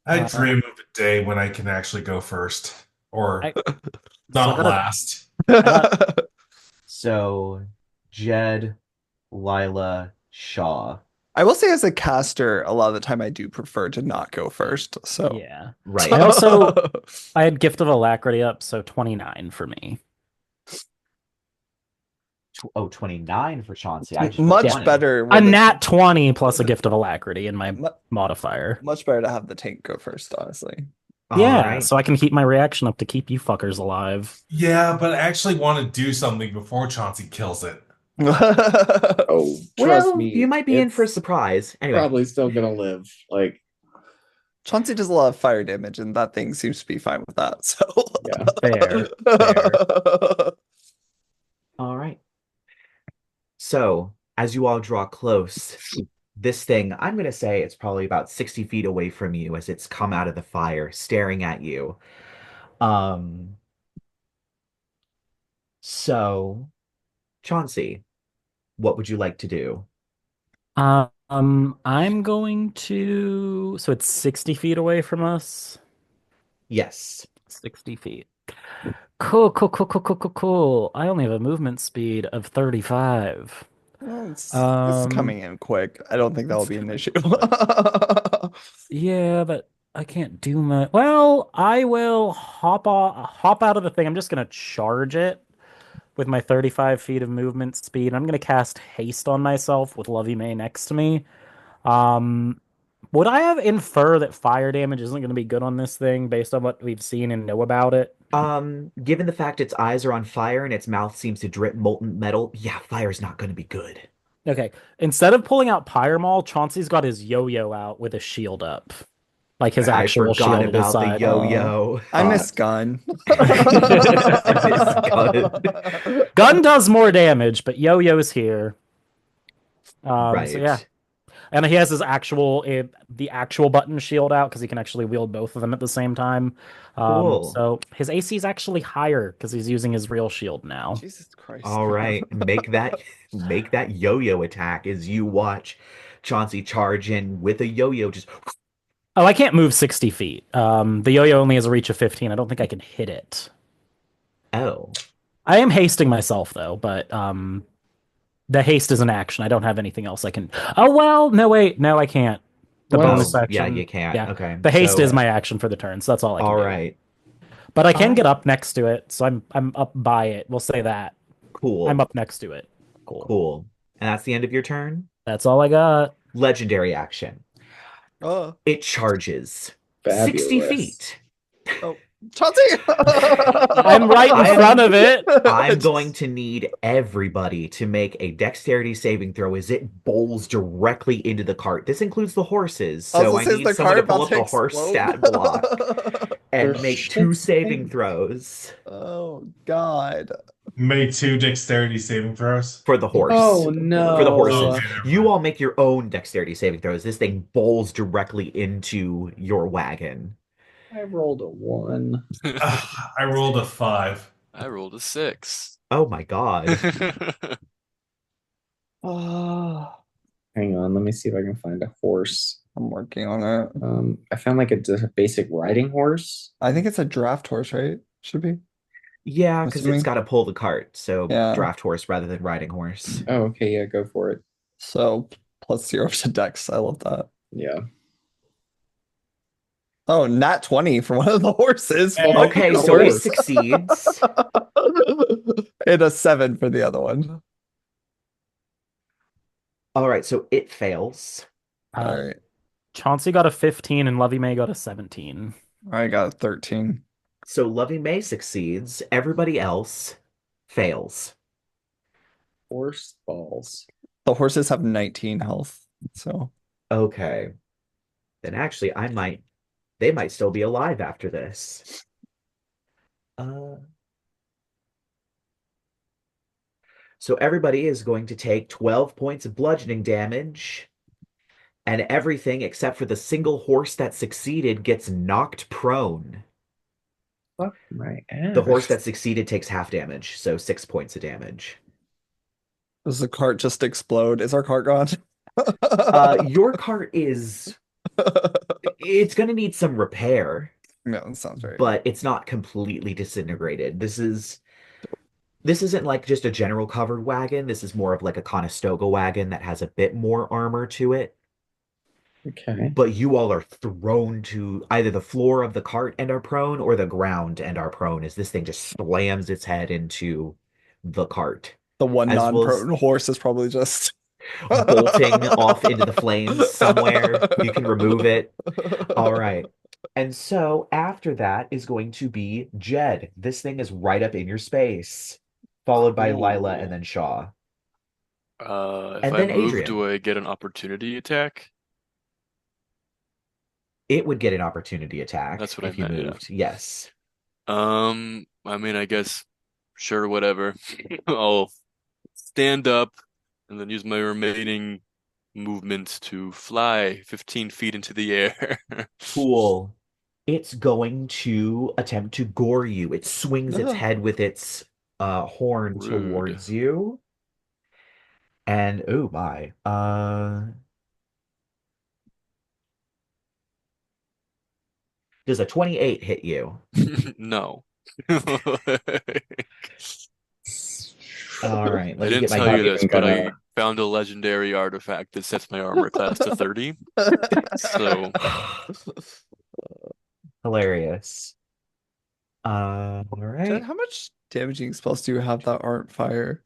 I Uh, dream of a day when I can actually go first or I- not so I got a- last. So, Jed, Lyla, Shaw. I will say as a caster, a lot of the time I do prefer to not go first. So Yeah. Right. I also I had Gift of Alacrity up, so 29 for me. Oh, 29 for Chauncey. I just much 20. better. A with the- nat 20 plus a Gift of Alacrity in my mu- modifier. much better to have the tank go first, honestly. All Yeah, right. so I can keep my reaction up to keep you fuckers alive. Yeah, but I actually want to do something before Chauncey kills it. Oh, trust Well, me. you might be in for a it's surprise. Anyway, Probably still gonna live. Like, Chauncey does a lot of fire damage, and that thing seems to be fine with that. So yeah. fair. All right. So, as you all draw close, this thing, I'm going to say it's probably about 60 feet away from you as it's come out of the fire, staring at you. Um, so, Chauncey, what would you like to do? I'm going to. So it's 60 feet away from us. Yes. 60 feet. Cool, cool, cool, cool, cool, cool, cool. I only have a movement speed of 35. Well, it's Um, coming in quick. I don't think that'll it's be an coming issue. in Yeah, but I can't do much. Well, I will hop out of the thing. I'm just gonna charge it with my 35 feet of movement speed. I'm gonna cast haste on myself with Lovey May next to me. Um, would I have infer that fire damage isn't gonna be good on this thing based on what we've seen and know about it? Given the fact its eyes are on fire and its mouth seems to drip molten metal, yeah, fire's not going to be good. Okay. Instead of pulling out Pyre Chauncey's got his yo-yo out with a shield up. Like his I actual forgot shield at his about the side. yo-yo. I miss gun. Gun does more damage, but yo-yo's here. Right. So yeah. And he has his the actual button shield out because he can actually wield both of them at the same time. Cool. So his AC is actually higher because he's using his real shield now. Jesus Christ. All right. Make that yo-yo attack as you watch Chauncey charge in with a yo-yo just Oh, I can't move 60 feet. The yo-yo only has a reach of 15. I don't think I can hit it. oh. I am hasting myself though, but the haste is an action. I don't have anything else I can. Oh well, no wait, no I can't. The Well, bonus action. Yeah, you can't. Yeah. Okay. The haste so- is my action for the turn, so that's all I can All do. right. But I can Alright. get up next to it, so I'm up by it. We'll say that. Cool. I'm up next to it. Cool. Cool. And that's the end of your turn? That's all I got. Legendary action. Oh, It charges Fabulous. 60 feet. oh. Chauncey! I'm right in front of it. I'm going to need everybody to make a dexterity saving throw as it bowls directly into the cart. This includes the horses, I was so gonna I say, is need the someone cart to pull about up to the horse explode? stat block For and make 2 shit's saving sake. throws Oh God. Make 2 dexterity saving throws. for the horse. Oh For the no. horses. Okay, never You mind. all make your own dexterity saving throws. This thing bowls directly into your wagon. I rolled a 1. I rolled a 5. I rolled a 6. Oh my god. Oh. Hang on, let me see if I can find a horse. I'm working on it. I found like a basic riding horse. I think it's a draft horse, right? Should be. Yeah, because Assuming. it's got to pull the cart, so Yeah. draft horse rather than riding horse. Oh, okay, yeah, go for it. So +0 to dex. I love that. Yeah. Oh, nat 20 for one of the horses. Hey, Well, Okay, the so it horse. succeeds. And a 7 for the other one. All right, so it fails. All right. Chauncey got a 15 and Lovey May got a 17. I got a 13. So Lovey May succeeds. Everybody else fails. Horse balls. The horses have 19 health. So Okay. Then actually, they might still be alive after this. So everybody is going to take 12 points of bludgeoning damage, and everything except for the single horse that succeeded gets knocked prone. Fuck my ass. The horse that succeeded takes half damage, so 6 points of damage. does the cart just explode? Is our cart gone? Your cart it's going to need some repair, No, that sounds right. but it's not completely disintegrated. This isn't like just a general covered wagon. This is more of like a Conestoga wagon that has a bit more armor to it. Okay. But you all are thrown to either the floor of the cart and are prone, or the ground and are prone, as this thing just slams its head into the cart, The one as well non-prone horse is probably just bolting off into the flames somewhere. You can remove it. All right. And so after that is going to be Jed. This thing is right up in your space, followed by Lyla and then Shaw. If And I then move, Adrien. do I get an opportunity attack? It would get an opportunity attack That's what if I you meant, yeah. moved. Yes. I mean, I guess, sure, whatever. I'll stand up and then use my remaining movement to fly 15 feet into the air. Cool. It's going to attempt to gore you. It swings its head with its horn Rude. towards you. And oh my. Does a 28 hit you? No. All right, I let me didn't get my tell you this, but I gonna- found a legendary artifact that sets my armor class to 30. So, hilarious. All Jed, right. how much damaging spells do you have that aren't fire?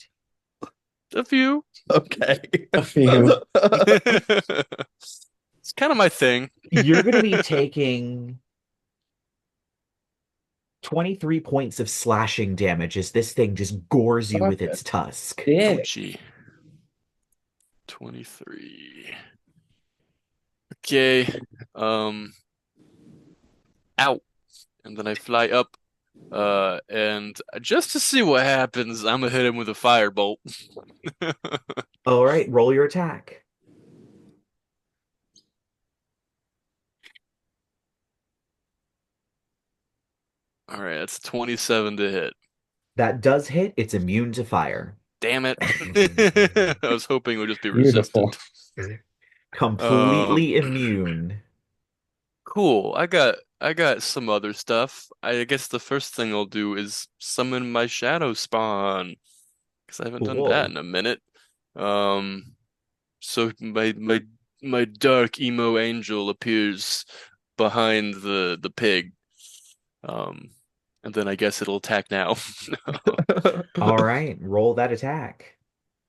a few. Okay. A few. It's kind of my thing. You're going to be taking 23 points of slashing damage as this thing just gores you with its tusk. Yeah. Ouchie. 23. Okay. Ow. And then I fly up. And just to see what happens, I'm gonna hit him with a firebolt. All right, roll your attack. All right, that's 27 to hit. That does hit. It's immune to fire. Damn it. I was hoping it would just be Beautiful. resistant. Completely immune. Cool. I got some other stuff. I guess the first thing I'll do is summon my shadow spawn, because I haven't done Cool. that in a minute. So my dark emo angel appears behind the pig. And then I guess it'll attack now. All right, roll that attack.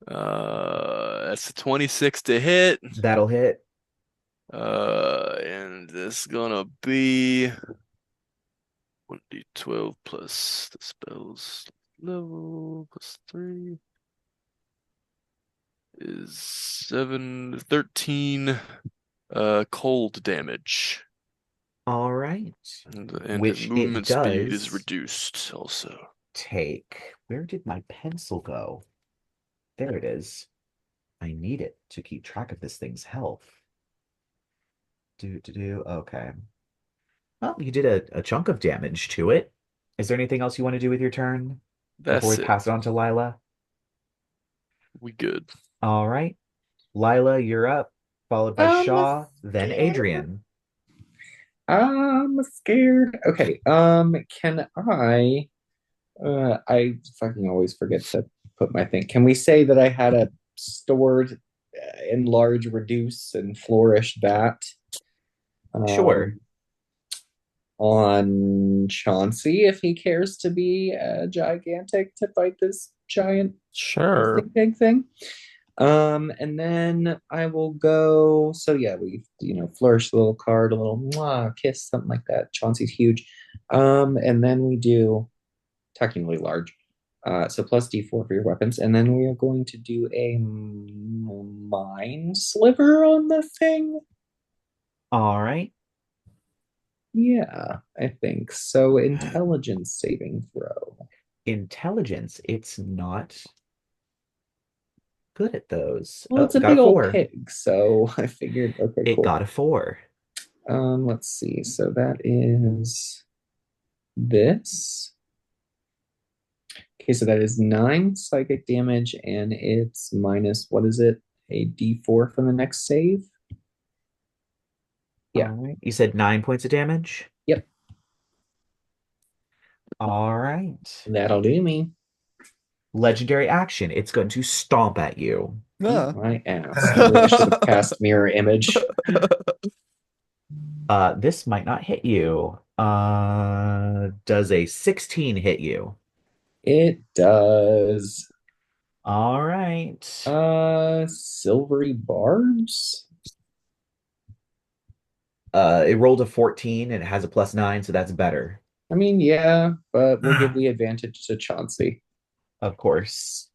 That's a 26 to hit. That'll hit. And this is gonna be 1d12 plus the spell's level plus 3 is 13 cold damage. All right. And Which movement it speed is does reduced also. take. Where did my pencil go? There it is. I need it to keep track of this thing's health. Okay. Well, you did a chunk of damage to it. Is there anything else you want to do with your turn before That's we it. pass it on to Lyla? We good. All right. Lyla, you're up, followed by Shaw, then Adrien. I'm scared. Okay. Can I fucking always forget to put my thing. Can we say that I had a stored, enlarge, reduce, and flourish that? Sure. On Chauncey, if he cares to be gigantic to fight this giant Sure. big thing. And then I will go. So yeah, we flourish the little card, a little mwah, kiss, something like that. Chauncey's huge. And then we do technically large. So plus D4 for your weapons, and then we are going to do a mind sliver on the thing. All right. Yeah, I think so. Intelligence saving throw. Intelligence. It's not good at those. Well, it's a got big a old 4. pig, so I figured, okay, It cool. got a 4. Let's see. So that is this. Okay, so that is 9 psychic damage, and it's minus, what is it? A D4 for the next save? Yeah. All right. You said 9 points of damage? Yep. All right. That'll do me. Legendary action. It's going to stomp at you. Yeah. Eat my ass. I really should have cast mirror image. This might not hit you. Does a 16 hit you? It does. All right. Silvery barbs? It rolled a 14 and it has a +9, so that's better. I mean, yeah, but we'll give the advantage to Chauncey. Of course.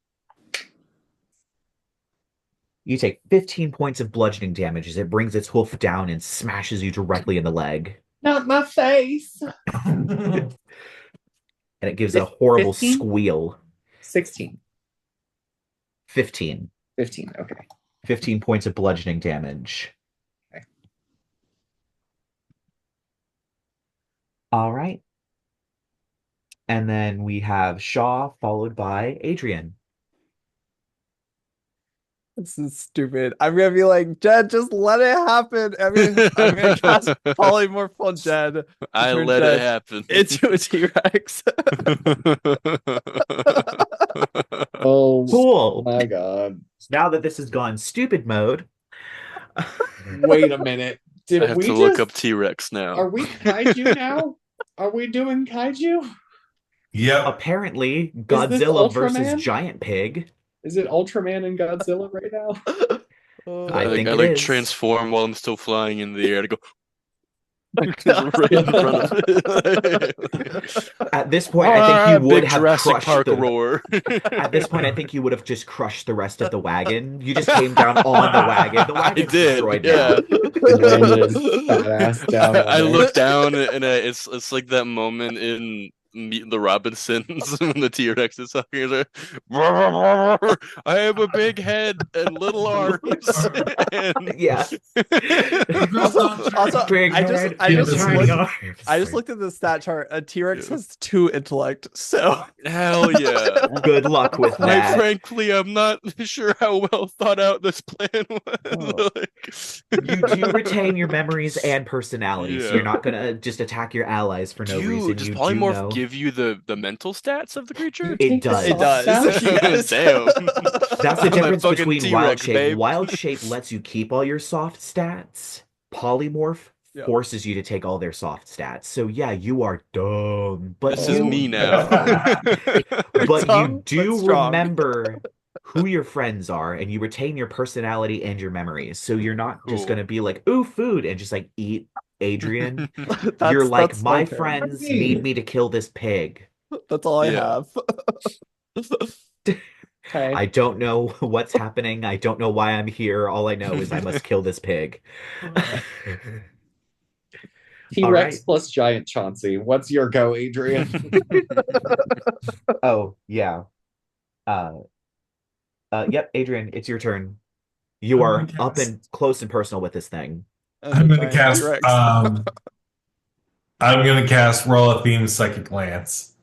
You take 15 points of bludgeoning damage as it brings its hoof down and smashes you directly in the leg. Not my face. And it gives a horrible 15? squeal. 16. 15. 15, okay. 15 points of bludgeoning damage. Okay. All right. And then we have Shaw followed by Adrien. This is stupid. I'm gonna be like, Jed, just let it happen. I'm gonna cast polymorph on Jed. I Turn let Jed it happen. into a T-Rex. Oh, Cool. my God. Now that this has gone stupid mode. Wait a minute. I Did have we to look just... up T-Rex now. Are we kaiju now? Are we doing kaiju? Yep. Apparently, this Godzilla versus Ultraman? Giant Pig. Is it Ultraman and Godzilla right now? I think I it like is. transform while I'm still flying in the air to go right in front of it. At this point, I think you would Big have Jurassic crushed Park the... roar. At this point, I think you would have just crushed the rest of the wagon. You just came down on the wagon. The I wagon's did, destroyed yeah. Landed his fat ass down on I there. look down and it's like that moment in Meet the Robinsons when the T-Rex is talking. He's like, I have a big head and little arms. And... Yeah. Also, Big I head, just tiny looked, arms. I just looked at the stat chart. A T-Rex Yeah. has 2 intellect, so Hell yeah. Good luck with Quite that. frankly, I'm not sure how well thought out this plan was. You do retain your memories and personality, so Yeah. you're not gonna just attack your allies for no reason. Does You do polymorph know give you the mental stats of the creature? it does. it does. Yes. Damn. That's the I'm a difference fucking between T-Rex, Wild Shape. babe. Wild Shape lets you keep all your soft stats. Polymorph Yeah. forces you to take all their soft stats. So yeah, you are dumb. But This is you, me now. but Dumb, you do but strong. remember who your friends are, and you retain your personality and your memories. So you're not just Cool. gonna be like, ooh, food, and just like eat Adrien, you're That's like, my my turn. friends need me to kill this pig. That's all I Yeah. have. Okay. I don't know what's happening. I don't know why I'm here. All I know is I must kill this pig. All T-Rex right. plus giant Chauncey. What's your go, Adrien? Oh, yeah. Uh, yep, Adrien, it's your turn. You I'm are gonna up cast. and close and personal with this thing. And I'm the gonna giant cast. T-Rex. I'm gonna cast Roll a Theme Psychic Lance.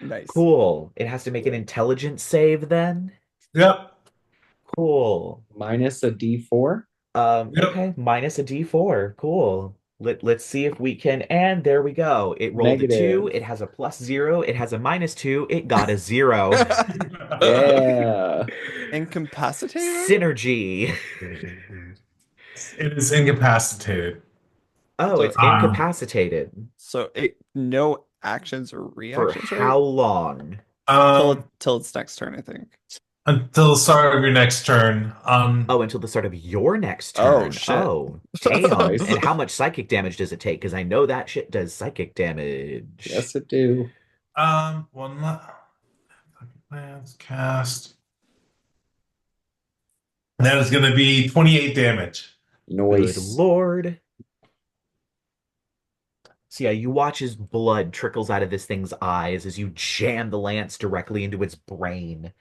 Nice. Cool. It has to make an intelligence save then. Yep. Cool. Minus a D4. Yep. Okay, minus a D4. Cool. Let's see if we can. And there we go. It rolled a 2. Negative. It has a +0. It has a -2. It got a 0. Yeah. Incapacitated? Synergy. It is incapacitated. Oh, So- it's incapacitated. So no actions or For reactions, right? how long? Till its next turn, I think. Until the start of your next turn. Oh, until the start of your next Oh, turn. shit. Oh, damn. Nice. And how much psychic damage does it take? Because I know that shit does psychic damage. Yes, it do. One lance cast. That is going to be 28 damage. Good Noise. lord. So yeah, you watch as blood trickles out of this thing's eyes as you jam the lance directly into its brain.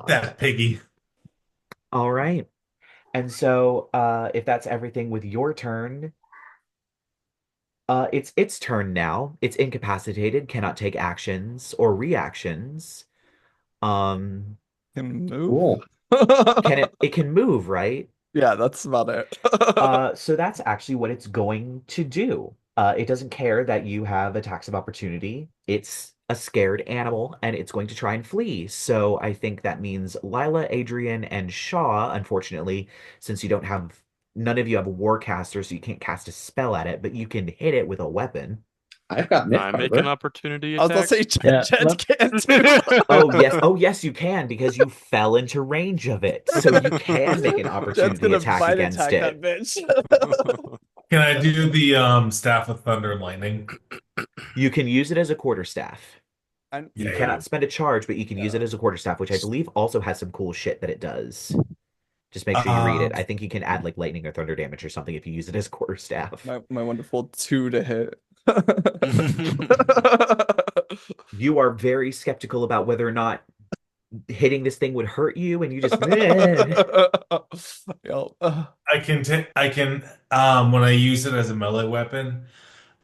That piggy. All right. And so if that's everything with your turn, it's its turn now. It's incapacitated, cannot take actions or reactions. Can move. Cool. It can move, right? Yeah, that's about it. So that's actually what it's going to do. It doesn't care that you have attacks of opportunity. It's a scared animal and it's going to try and flee. So I think that means Lyla, Adrien, and Shaw, unfortunately, since none of you have a Warcaster, so you can't cast a spell at it, but you can hit it with a weapon. I've got myth I make fiber. an opportunity I was gonna attack. say Yeah, Jed can't do. Oh yes, you can because you fell into range of it. So you can make an Jed's opportunity gonna attack bite against attack it. that bitch. Can I do the Staff of Thunder and Lightning? You can use it as a quarterstaff. And You Yeah. cannot spend a charge, but you can use it as a quarterstaff, which I believe also has some cool shit that it does. Just make sure you read it. I think you can add like lightning or thunder damage or something if you use it as quarterstaff. my wonderful 2 to hit. You are very skeptical about whether or not hitting this thing would hurt you, and you just Yo, I can when I use it as a melee weapon,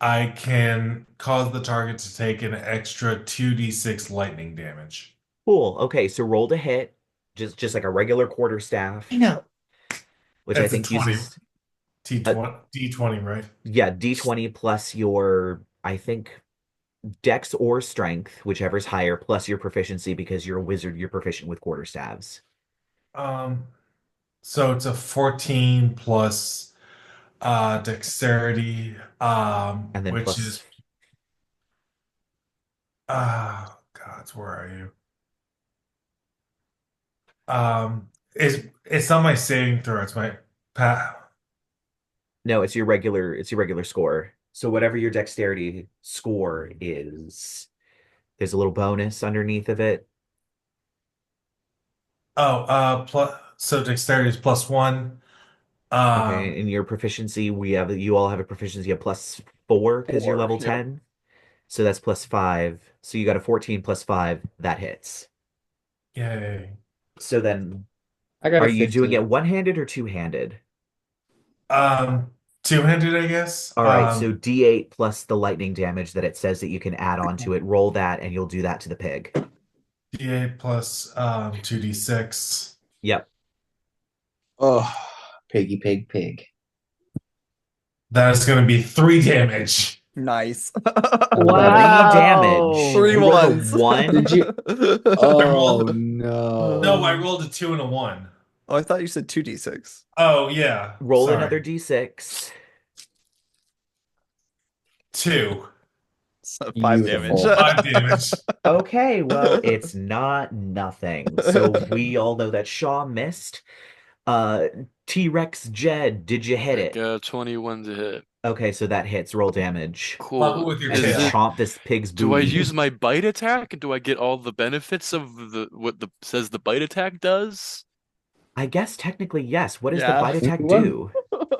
I can cause the target to take an extra 2d6 lightning damage. cool. Okay, so roll to hit, just like a regular quarterstaff, I know. which I That's a think 20. uses D20, right? yeah, D20 plus your, I think, Dex or Strength, whichever's higher, plus your proficiency because you're a wizard, you're proficient with quarterstaves. So it's a 14 plus dexterity, And then which plus is God, where are you? It's not my saving throw, it's my no, it's your regular score. So whatever your dexterity score is, there's a little bonus underneath of it. plus so dexterity is +1. Okay, in your proficiency, you all have a proficiency of +4 because you're 4, level yep. 10. So that's +5. So you got a 14 plus 5, that hits. Yay. So then I got are a you doing 15. it one-handed or two-handed? Two-handed, I guess. All right, so D8 plus the lightning damage that it says that you can add on to it. Roll that, and you'll do that to the pig. D8 plus 2d6. Yep. Oh, piggy pig pig. That is going to be 3 damage. nice. Wow. 3 damage. 3 You rolled a ones. 1. Did you? Oh no. No, I rolled a 2 and a 1. Oh, I thought you said 2d6. Oh, yeah. Roll Sorry. another D6. 2. So 5 Beautiful. damage. 5 damage. Okay, well, it's not nothing. So we all know that Shaw missed. Uh, T-Rex Jed, did you hit I it? got 21 to hit. Okay, so that hits. Roll damage. Club it Cool. with your As you Is tail. it? chomp this pig's Do I booty. use my bite attack? Do I get all the benefits of what the says the bite attack does? I guess technically, yes. What does the Yeah. bite attack Well, do?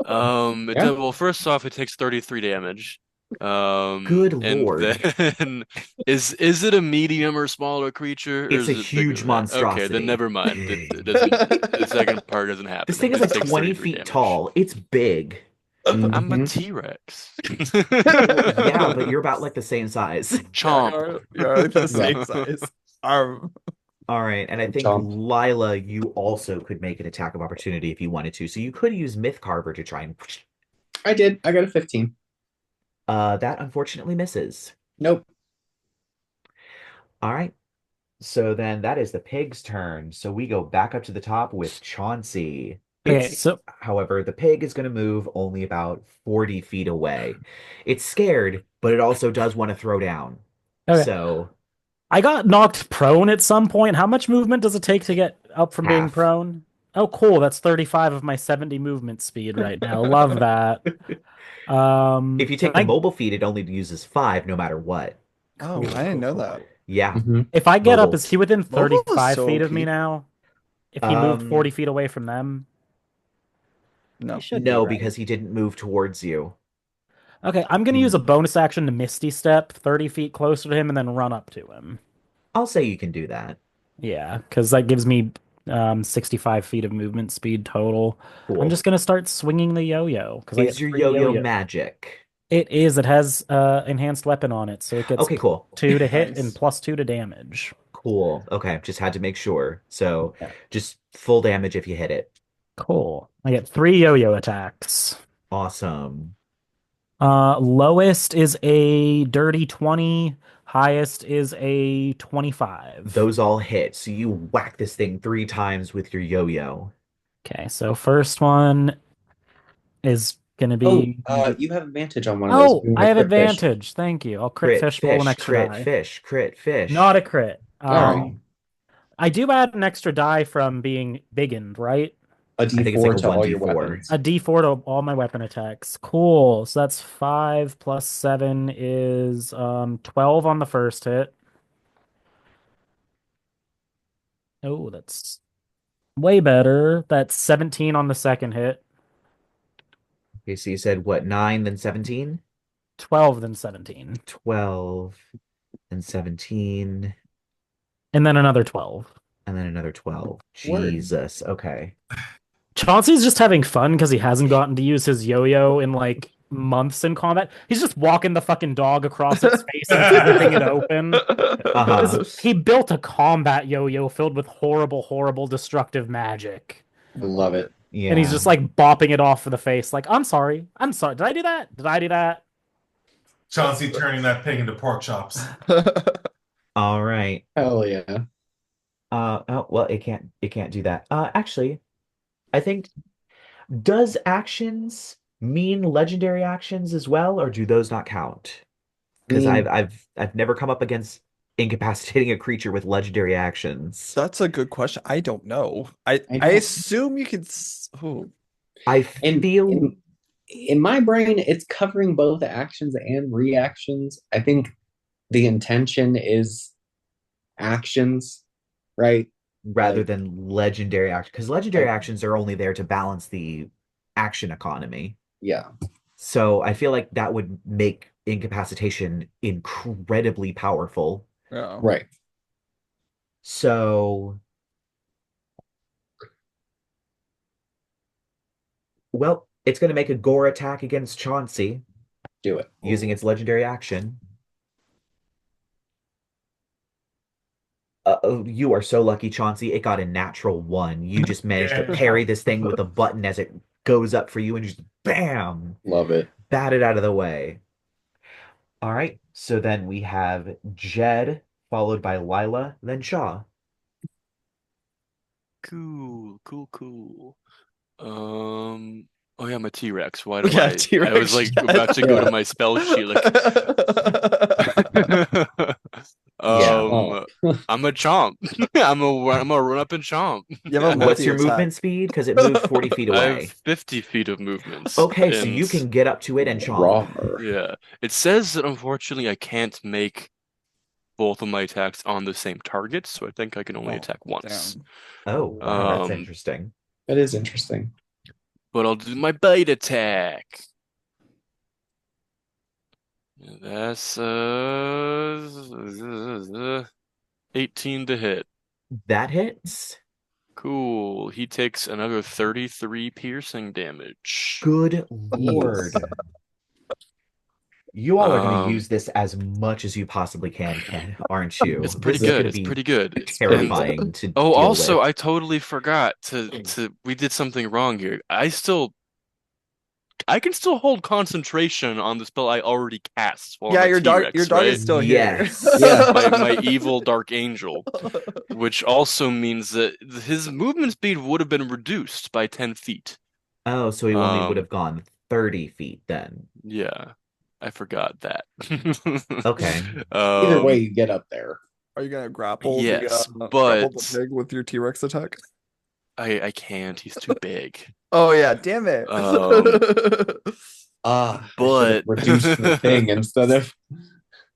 Yeah. Well, first off, it takes 33 damage. Good And lord. then is it a medium or smaller creature, or It's a is it bigger huge than that? Okay, then monstrosity. never mind. It doesn't. The second part doesn't This happen. thing It is just like takes 20 33 feet damage. tall. It's big. I'm a Mhm. T-Rex. Well, yeah, but you're about like the same size. Chomp. You're the Yeah. same size. All right, and I think Chomp. Lyla, you also could make an attack of opportunity if you wanted to. So you could use Myth Carver to try and. I did. I got a 15. That unfortunately misses. Nope. All right. So then that is the pig's turn. So we go back up to the top with Chauncey. Okay, It's, so however, the pig is going to move only about 40 feet away. It's scared, but it also does want to throw down. okay. So I got knocked prone at some point. How much movement does it take to get up from being half. prone? Oh, cool. That's 35 of my 70 movement speed right now. Love that. If you Can take the I, mobile feat, it only uses 5 no matter what. Oh, I didn't know that. Yeah. Mhm. if I get up, Mobile. is he within Mobile is 35 so feet of OP. me now? If he moved Um, 40 feet away from them? No. He should be, No, right? because he didn't move towards you. Okay, I'm going to Hmm. use a bonus action to Misty Step 30 feet closer to him and then run up to him. I'll say you can do that. Yeah, because that gives me 65 feet of movement speed total. Cool. I'm just going to start swinging the yo-yo because I Is get your 3 yo-yo yo-yo. magic? It is. It has enhanced weapon on it, so it gets Okay, cool. 2 to hit and Nice. +2 to damage. Cool. Okay, just had to make sure. So Yeah. just full damage if you hit it. Cool. I get 3 yo-yo attacks. Awesome. Lowest is a dirty 20. Highest is a 25. Those all hit. So you whack this thing 3 times with your yo-yo. Okay, so first one is gonna be. You have advantage on one of those. Oh, I have advantage. Thank you. I'll crit fish, roll an extra crit die. fish, crit fish. Not a crit. All right. I do add an extra die from being biggened, right? A think it's D4 like a to all your 1d4. weapons. A D4 to all my weapon attacks. Cool. So that's 5 plus 7 is 12 on the first hit. Oh, that's way better. That's 17 on the second hit. Okay, so you said what, 9 then 17? 12 then 17. 12 and 17 And then another 12. and then another 12. Word. Jesus. Okay. Chauncey's just having fun because he hasn't gotten to use his yo-yo in like months in combat. He's just walking the fucking dog across its face and ripping it open. Uh-huh. He built a combat yo-yo filled with horrible, horrible, destructive magic. I love it. Yeah. And he's just like bopping it off for the face, like, I'm sorry. I'm sorry. Did I do that? Did I do that? Chauncey turning that pig into pork chops. All right. Hell yeah. Oh, well, it can't do that. Actually, I think does actions mean legendary actions as well, or do those not count? Because mean- I've never come up against incapacitating a creature with legendary actions. That's a good question. I don't know. I don't- assume you could. Oh, I In, feel in my brain, it's covering both actions and reactions. I think the intention is actions, right? rather like- than legendary actions, because legendary Okay. actions are only there to balance the action economy. Yeah. So I feel like that would make incapacitation incredibly powerful. yeah. Right. So, well, it's going to make a gore attack against Chauncey Do it. using its legendary action. You are so lucky, Chauncey. It got a natural 1. You just managed to Yeah. parry this thing with a button as it goes up for you and just bam, Love it. bat it out of the way. All right, so then we have Jed, followed by Lyla, then Shaw. Cool. Oh yeah, I'm a T-Rex. Why do Yeah, I T-Rex, was like yeah. about to go Yeah. to my spell sheet like Yeah. I'm a chomp. I'm a run up and chomp. You have a What's your multi-attack. movement speed? Because it moved 40 feet I have away. 50 feet of movement. Okay, so And you can get up to it and chomp. Rawr. yeah, it says that unfortunately I can't make both of my attacks on the same target, so I think I can only Oh, attack once. damn. Oh, wow, that's Um, interesting. That is interesting. But I'll do my bite attack. That's 18 to hit. That hits. Cool. He takes another 33 piercing damage. Good lord. You all are going to Um, use this as much as you possibly can, aren't you? It's This pretty is good. going to It's be pretty good. terrifying to Oh, deal also, with. I totally forgot to we did something wrong here. I can still hold concentration on the spell I already cast while Yeah, I'm a your dart T-Rex, is right? still here. Yes. Yeah. My evil dark angel, which also means that his movement speed would have been reduced by 10 feet. Oh, so he only would Um, have gone 30 feet then. yeah, I forgot that. Okay. Either way, Um, you get up there. Are you gonna grapple yes, grapple the but pig with your T-Rex attack? I can't. He's too big. Oh yeah, damn it. I should have But reduced the thing instead of.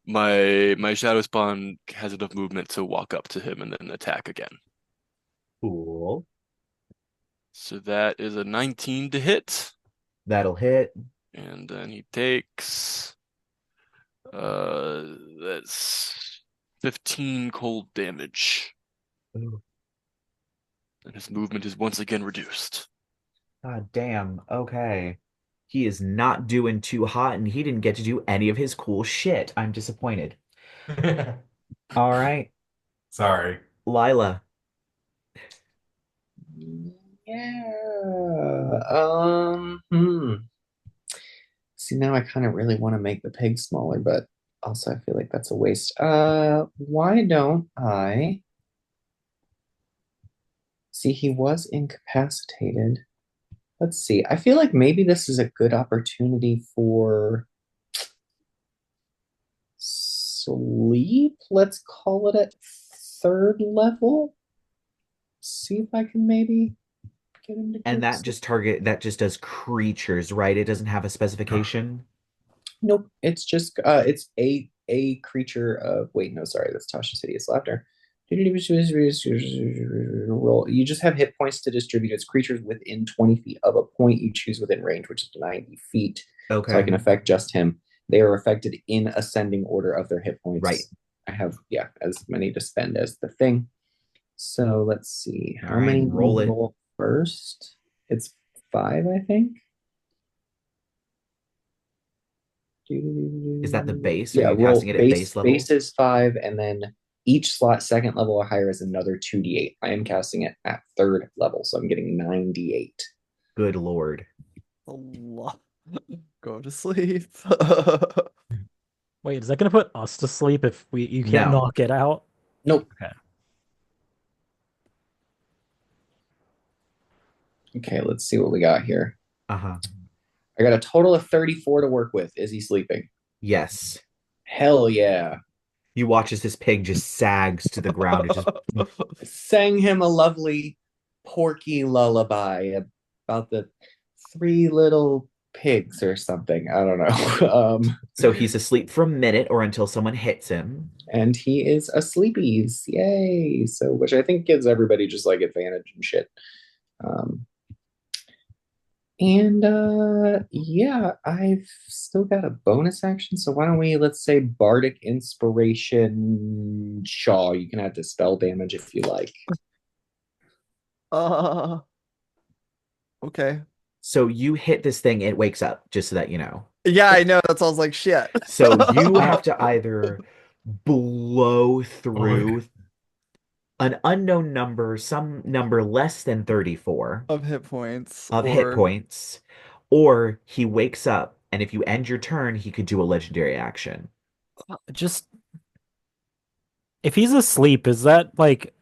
my Shadow Spawn has enough movement to walk up to him and then attack again. Cool. So that is a 19 to hit. That'll hit. And then he takes that's 15 cold damage. Ooh. And his movement is once again reduced. God damn. Okay. He is not doing too hot, and he didn't get to do any of his cool shit. I'm disappointed. All right. Sorry. Lyla. Yeah. See, now I kind of really want to make the pig smaller, but also I feel like that's a waste. Why don't I? See, he was incapacitated. Let's see. I feel like maybe this is a good opportunity for sleep. Let's call it at 3rd level. See if I can maybe get him to And go to that just does creatures, right? It doesn't have a specification. Nope, it's just it's a creature of wait, no, sorry, that's Tasha's hideous laughter. Roll. You just have hit points to distribute. It's creatures within 20 feet of a point you choose within range, which is 90 feet. Okay. So I can affect just him. They are affected in ascending order of their hit points. Right. I have, yeah, as many to spend as the thing. So let's see. How All right, many roll it. roll first? It's 5, I think. Is that the base? Yeah, Are you roll casting it at base level? Base is 5, and then each slot 2nd level or higher is another 2d8. I am casting it at 3rd level, so I'm getting 9d8. Good lord. Allah. Go to sleep. Wait, is that gonna put us to sleep if you can't No. knock it out? Nope. Okay. Okay, let's see what we got here. Uh-huh. I got a total of 34 to work with. Is he sleeping? Yes. Hell yeah. You watch as this pig just sags to the ground. It just Sang him a lovely porky lullaby about the 3 little pigs or something. I don't know. So he's asleep for a minute or until someone hits him. And he is a sleepies. Yay. So which I think gives everybody just like advantage and shit. Yeah, I've still got a bonus action, so why don't we, let's say Bardic Inspiration. Shaw, you can add dispel damage if you like. Okay. So you hit this thing, it wakes up, just so that you know. Yeah, I know. That sounds like shit. So you have to either blow through an unknown number, some number less than 34 of hit points. hit points, or he wakes up, and if you end your turn, he could do a legendary action. Just if he's asleep, is that like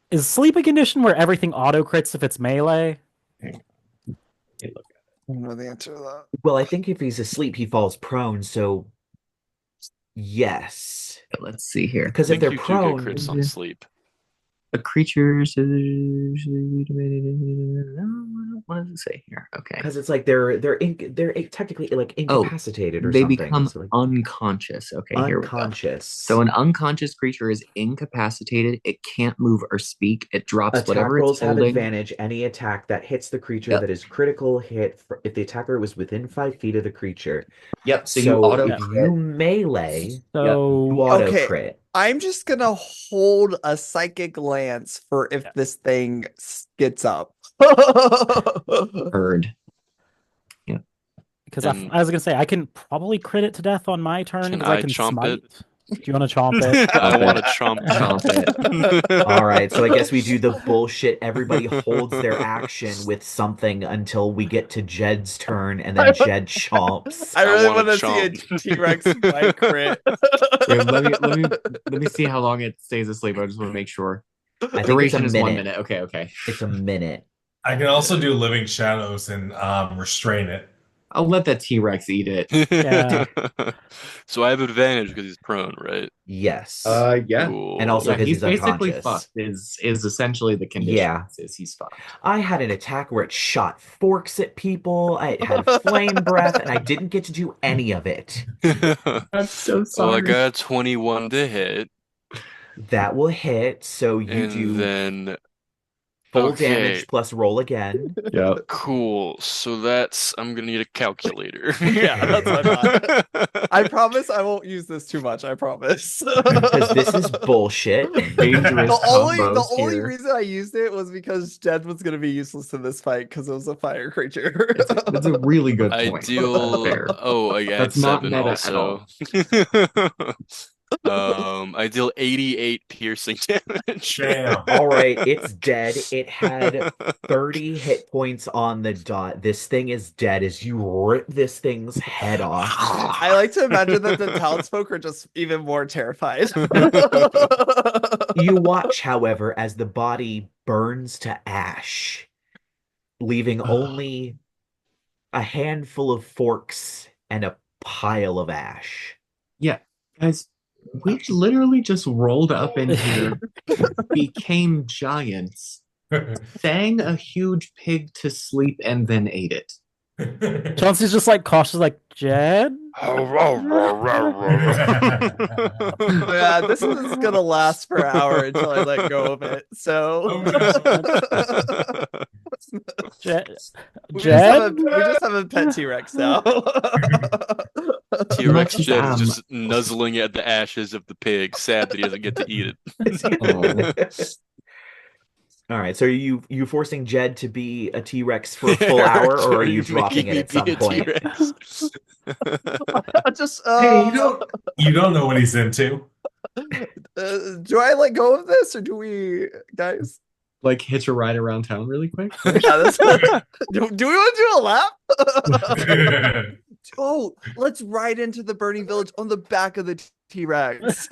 is sleep a condition where everything auto crits if it's melee? Hey, look. I don't know the answer to that. Well, I think if he's asleep, he falls prone, so Yes. Let's see here. Because I if think they're you do prone, get crits on sleep. A creature. What does it say here? Okay. because it's like they're technically like incapacitated or They something. become So, like, unconscious. Okay, here we go. unconscious. So an unconscious creature is incapacitated. It can't move or speak. It drops Attack whatever rolls it's have holding. advantage. Any attack that hits the creature Yep. that is critical hit if the attacker was within 5 feet of the creature. Yep. So, you So auto if you melee, So you auto Okay. crit. I'm just gonna hold a psychic lance for if this thing gets up. heard. because And- I was gonna say I can probably crit it to death on my turn Can because I I can chomp smite. it? Do you want to chomp it? I Chomp want to it. chomp Chomp All right, so I guess we do the bullshit. Everybody holds their action with something until we get to Jed's turn, and then Jed chomps. I really wanna want to see a chomp. T-Rex fight crit. Wait, let me see how long it stays asleep. I just want to make sure. I think it's a Duration is 1 minute. minute. Okay. It's a minute. I can also do living shadows and restrain it. I'll let that T-Rex eat it. Yeah. So I have advantage because he's prone, right? Yes. Yeah. Cool. And also Yeah, 'cause he's he's basically unconscious. fucked. Is essentially the condition. Yeah. Is he's fucked. I had an attack where it shot forks at people. It had flame breath, and I didn't get to do any of it. I'm so Well, I sorry. got 21 to hit, That will hit, so you and do then full okay. damage plus roll again. Yeah. Cool. So I'm gonna need a calculator. Yeah, that's what I thought. I promise I won't use this too much. I promise. Because this is bullshit. Dangerous The combos only here. reason I used it was because Jed was gonna be useless in this fight because it was a fire creature. That's a really good I point. deal. Fair. Oh, I add That's not 7 meta at also. I deal 88 piercing damage. Damn. All right, it's dead. It had 30 hit points on the dot. This thing is dead as you rip this thing's head off. I like to imagine that the townsfolk are just even more terrified. You watch, however, as the body burns to ash, leaving only a handful of forks and a pile of ash. Yeah, guys, we literally just rolled up in here, became giants, sang a huge pig to sleep, and then ate it. Chauncey's just like cautious, like Jed. Yeah, this is gonna last for an hour until I let go of it. So Jed. we Jed? just have a pet T-Rex now. T-Rex Much Jed as, is just nuzzling at the ashes of the pig, sad that he doesn't get to eat it. All right, so are you forcing Jed to be a T-Rex for a full hour, or are you dropping it at some point? Just Hey, you don't know what he's into. do I let go of this or do we, guys? Like hitch a ride around town really quick. Yeah, do we want to do a lap? Oh, let's ride into the burning village on the back of the T-Rex.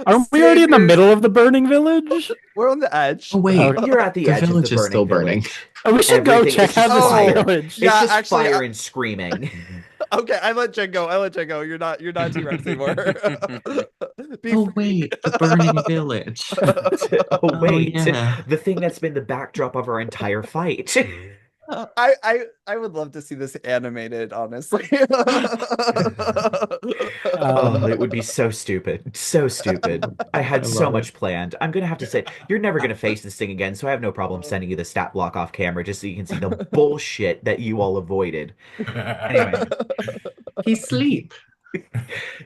Aren't we already in the middle of the burning village? We're on the edge. Oh wait, Okay. You're at the The edge of village the is burning still burning. village. Oh, we should go Everything- check it's out just this fire. village. It's Yeah, just actually, fire and screaming. Okay, I let Jen go. You're not T-Rex anymore. Be Oh free. wait, the burning village. Oh wait, yeah. the thing that's been the backdrop of our entire fight. I would love to see this animated, honestly. Oh, it would be so stupid. So stupid. I had I so love much planned. I'm gonna have to say, you're never gonna face this thing again, so I have no problem sending you the stat block off camera just so you can see the bullshit that you all avoided. Anyway. He sleep.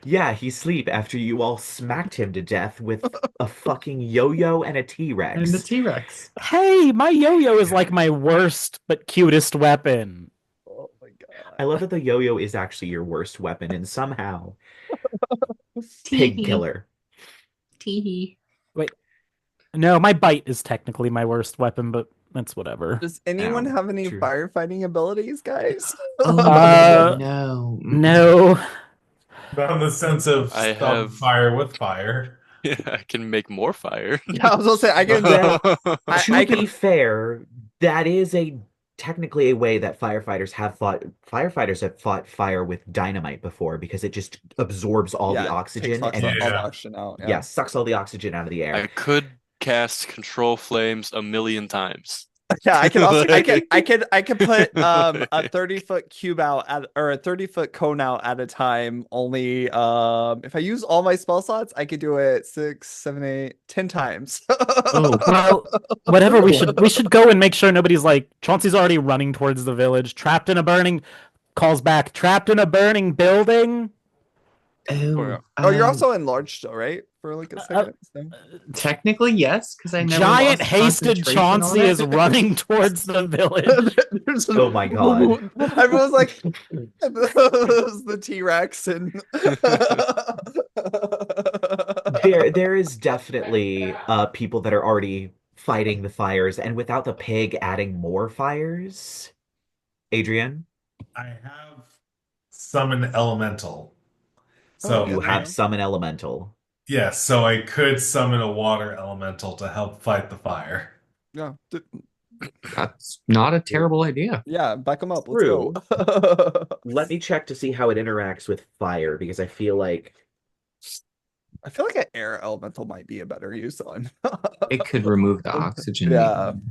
Yeah, he's asleep after you all smacked him to death with a fucking yo-yo and a T-Rex. And the T-Rex. Hey, my yo-yo is like my worst but cutest weapon. Oh my god. I love that the yo-yo is actually your worst weapon, and somehow pig killer. Tee. Wait, no, my bite is technically my worst weapon, but that's whatever. Does anyone Ow, have any true. firefighting abilities, guys? Oh Uh, no. No. Not in the sense of I stop have- fire with fire. Yeah, I can make more fire. Yeah, I was gonna say I can. Well, I to be can. fair, that is a technically a way that firefighters have fought fire with dynamite before because it just absorbs all the Yeah, takes oxygen all and the Yeah. oxygen out. yeah, sucks all the oxygen out of the air. I could cast control flames a million times. Yeah, I can also I Like- can put a 30-foot cube out or a 30-foot cone out at a time. Only if I use all my spell slots, I could do it 6, 7, 8, 10 times. Oh, Well, whatever. We should go and make sure nobody's like Chauncey's already running towards the village, trapped in a burning. Calls back, trapped in a burning building. oh, Oh, you're also enlarged still, right? For like a second. So. technically yes, because I never Giant lost hasted concentration on Chauncey it. is running towards the village. Oh my God. Everyone's like, the T-Rex and There is definitely people that are already fighting the fires, and without the pig adding more fires, Adrien, I have summon elemental. Oh, So you okay. have summon elemental. yes, so I could summon a water elemental to help fight the fire. Yeah, That's not a terrible idea. yeah, back them up. Let's True. go. Let me check to see how it interacts with fire because I feel like I feel like an air elemental might be a better use on. It could remove the oxygen. Yeah. maybe.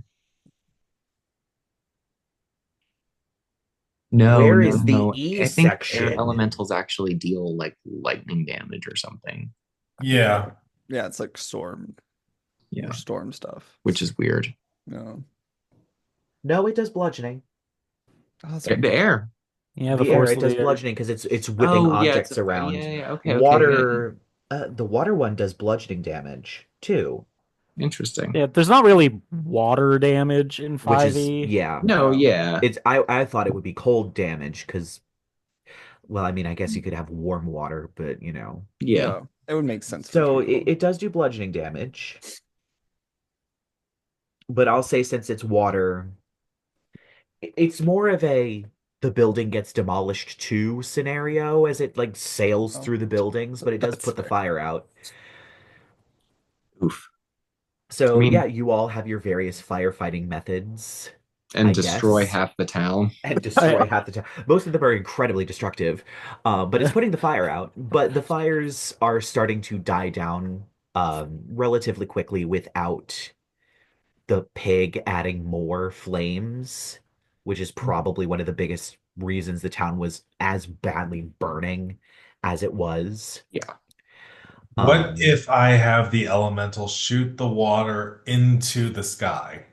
No, where no, is the no. E I think section? air elementals actually deal like lightning damage or something. Yeah. Yeah, it's like storm Yeah, or storm stuff. which is weird. No. No, it does bludgeoning. Oh, that's The air. Yeah, The the air, force it of does the air. bludgeoning because it's whipping Oh, yeah, objects around. Yeah, okay, Water, the water one does bludgeoning damage too, yeah. Interesting. Yeah, there's not really water damage in which is 5e. yeah. No, yeah. It's I thought it would be cold damage because, well, I mean, I guess you could have warm water, but you know. Yeah. It would make sense. So for people. it does do bludgeoning damage, but I'll say since it's water, it's more of a the building gets demolished too scenario as it like sails Oh. through the buildings, but it does That's put the fair. fire out. Oof. So I mean- yeah, you all have your various firefighting methods. And I destroy guess. half the town. And destroy half the town. Most of them are incredibly destructive, but it's putting the fire out. But the fires are starting to die down relatively quickly without the pig adding more flames, which is probably one of the biggest reasons the town was as badly burning as it was. Yeah. What if I have the elemental shoot the water into the sky?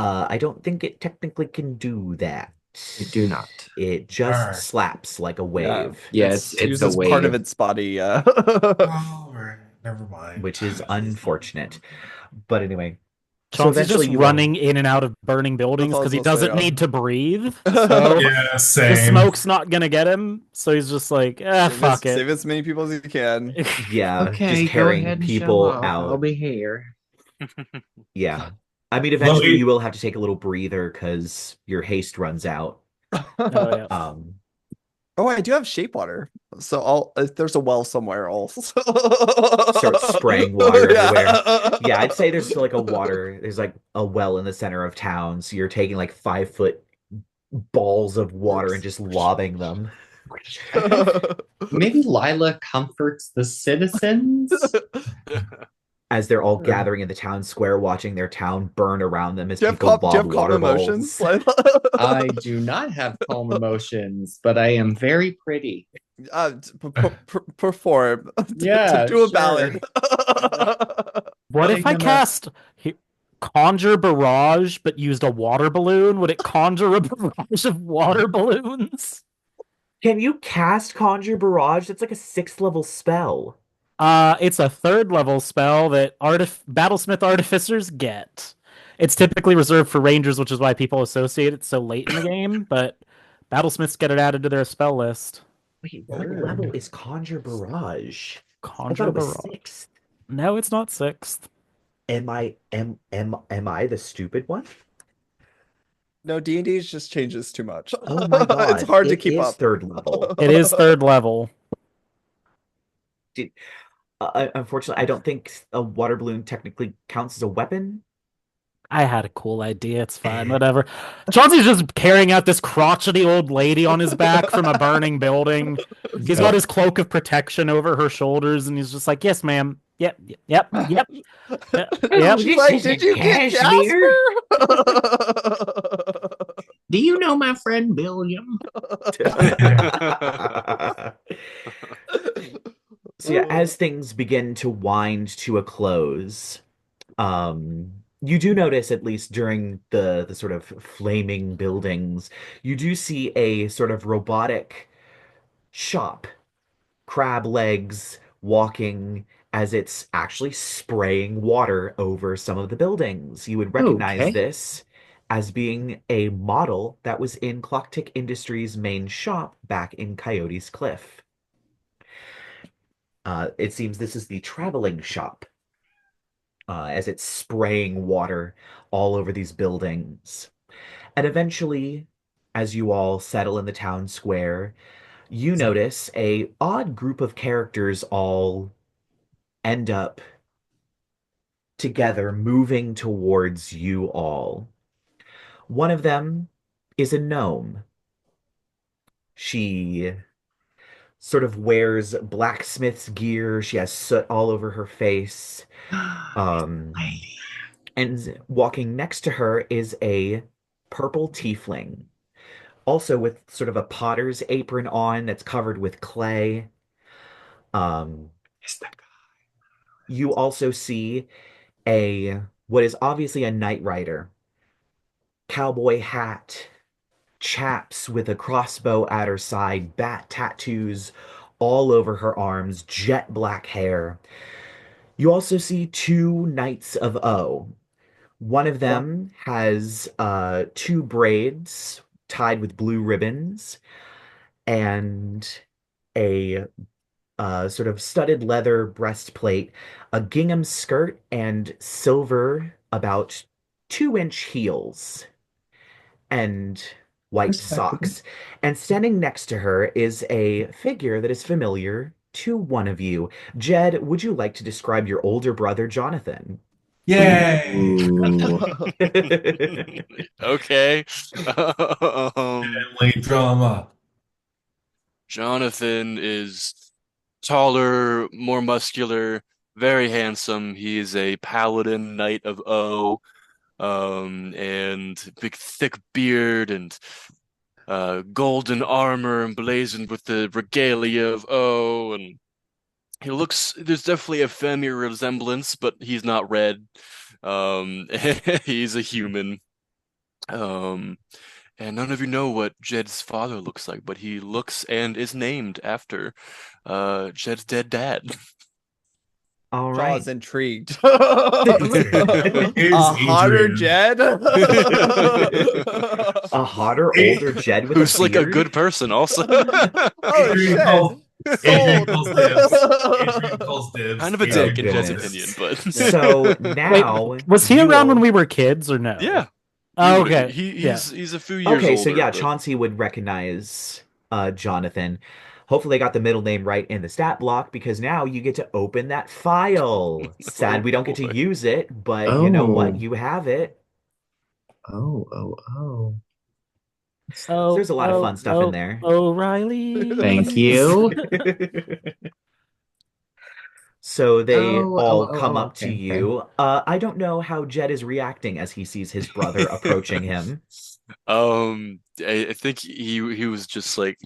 I don't think it technically can do that. I do not. It just Alright. slaps like a wave, Yeah, it's a uses part of wave. its body. Yeah. All right, never mind. which is unfortunate. But anyway, so Chauncey's eventually just you all- running in and out of burning buildings all I was because he gonna say, doesn't yeah. need to breathe. So Yeah, the same. smoke's not gonna get him. So he's just like, fuck it. Save as many people as you can. Yeah, Okay, just go carrying ahead and people show up. out. I'll be here. Yeah. I mean, eventually Well, you will have to take a little breather because your haste runs out. Oh, yeah. Oh, I do have shape water. So I'll if there's a well somewhere, I'll Start spraying water Yeah. everywhere. Yeah, I'd say there's like there's like a well in the center of town. So you're taking like 5-foot balls of water and just lobbing them. Maybe Lyla comforts the citizens. As they're all gathering in the town square, watching their town burn around them as Do you have people calm, do you lob have calm water emotions? balls. I do not have calm emotions, but I am very pretty. Perform. Yeah, do a sure. ballad. What if I cast Conjure Barrage but used a water balloon? Would it conjure a barrage of water balloons? Can you cast Conjure Barrage? That's like a 6th level spell. It's a 3rd level spell that Battlesmith Artificers get. It's typically reserved for Rangers, which is why people associate it so late in the game, but Battlesmiths get it added to their spell list. Wait, what level is Conjure Barrage? I Conjure thought it was Barrage. 6th. No, it's not 6th. Am I the stupid one? No, D&D just changes too much. Oh my god. It's hard to It keep is up. 3rd level. It is 3rd level. Unfortunately, I don't think a water balloon technically counts as a weapon. I had a cool idea. It's fine, whatever. Chauncey's just carrying out this crotchety old lady on his back from a burning building. He's got Yep. his cloak of protection over her shoulders, and he's just like, "Yes, ma'am. Yep, yep, yep, Oh, yep." She's this like, "Did isn't you get cashmere. Jasper?" Do you know my friend William? So yeah, as things begin to wind to a close, you do notice, at least during the sort of flaming buildings, you do see a sort of robotic shop, crab legs walking as it's actually spraying water over some of the buildings. You would recognize Okay. this as being a model that was in Clocktick Industries' main shop back in Coyote's Cliff. It seems this is the traveling shop, as it's spraying water all over these buildings. And eventually, as you all settle in the town square, you notice a odd group of characters all end up together moving towards you all. One of them is a gnome. She sort of wears blacksmith's gear. She has soot all over her face. Um, Lady. and walking next to her is a purple tiefling, also with sort of a potter's apron on that's covered with clay. Um, It's the you also see a what is obviously a knight rider, cowboy hat, chaps with a crossbow at her side, bat tattoos all over her arms, jet black hair. You also see two Knights of O. One of them has two braids tied with blue ribbons and a sort of studded leather breastplate, a gingham skirt, and silver, about 2-inch heels, and white respectable. socks. And standing next to her is a figure that is familiar to one of you. Jed, would you like to describe your older brother, Jonathan? Yay! Ooh. Okay. Um, Family drama. Jonathan is taller, more muscular, very handsome. He is a paladin, knight of O, and big thick beard and golden armor emblazoned with the regalia of O, and he looks, there's definitely a family resemblance, but he's not red. Um, he's a human. Um, and none of you know what Jed's father looks like, but he looks and is named after Jed's dead dad. All right. Shaw's intrigued. Is A hotter Adrien. Jed? A hotter, older Jed with a Who's like a beard? good person also. Oh Adrien shit! calls, Adrien Sold. calls dibs. Adrien calls dibs. Kind of a Oh, dick in Adrien Jed's goodness. opinion, but So Wait, now was he you around when all... we were kids or no? yeah, Oh, okay. Yeah. he's a few years Okay, so older, yeah, but Chauncey would recognize Jonathan. Hopefully I got the middle name right in the stat block, because now you get to open that file. oh Sad we don't get to boy. use it, but you know what? Oh. You have it. Oh. So there's a lot of fun stuff in there. Thank O'Reilly. you. So they all come up to Okay. you. I don't know how Jed is reacting as he sees his brother approaching him. I think he was just like,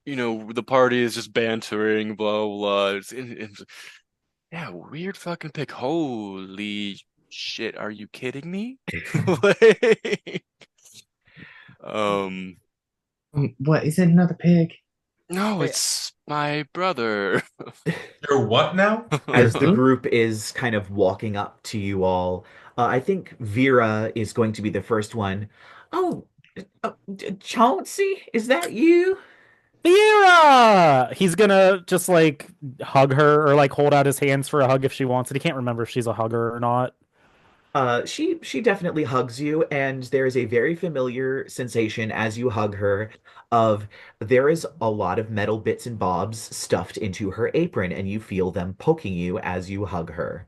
the party is just bantering, blah blah. Blah. Yeah, weird fucking pick. Holy shit, are you kidding me? Like, um, What is it? Another pig? no, Wait, it's my brother. You're what now? As the Who? group is kind of walking up to you all, I think Vera is going to be the first one. Oh, Chauncey, is that you? Vera! He's gonna just like hug her or like hold out his hands for a hug if she wants it. He can't remember if she's a hugger or not. She definitely hugs you, and there is a very familiar sensation as you hug her of there is a lot of metal bits and bobs stuffed into her apron, and you feel them poking you as you hug her.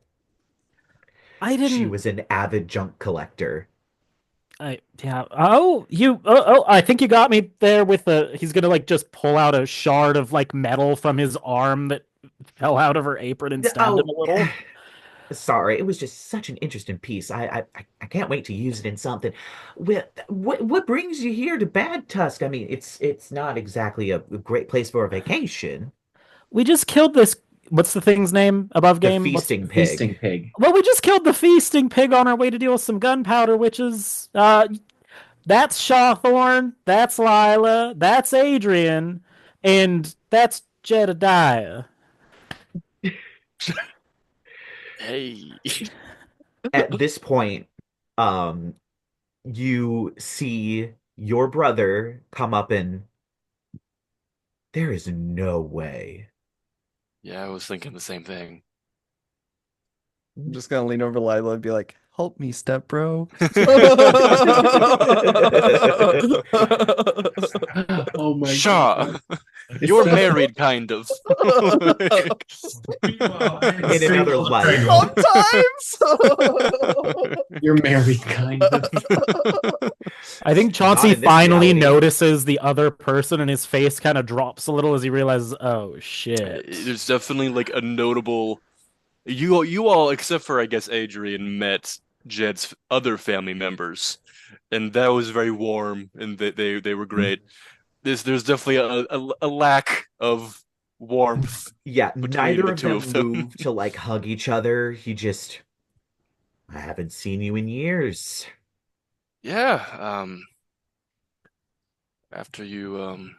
I She didn't. was an avid junk collector. Yeah. Oh, you. I think you got me there with the. He's gonna like just pull out a shard of like metal from his arm that fell out of her apron and stabbed him Oh, a little. sorry. It was just such an interesting piece. I can't wait to use it in something. What brings you here to Bad Tusk? I mean, it's not exactly a great place for a vacation. We just killed this. What's the thing's name above The game? What's feasting Feasting pig. pig. Well, we just killed the feasting pig on our way to deal with some gunpowder witches. That's Shawthorn, that's Lyla, that's Adrien, and that's Jedidiah. Hey. At this point, um, you see your brother come up and there is no way. Yeah, I was thinking the same thing. I'm just gonna lean over to Lyla and be like, "Help me, step bro." Oh my Shaw, god. you're so- married, kind of. Meanwhile, I'm In another single life. strangle. Sometimes. You're married, kind of. I think Not Chauncey in this finally reality. notices the other person and his face kind of drops a little as he realizes, oh shit. There's definitely like a notable. You all, except for I guess Adrien, met Jed's other family members, and that was very warm, and they were great. There's definitely a lack of warmth Yeah, between neither the of two them of them. move to like hug each other. I haven't seen you in years. Yeah, after you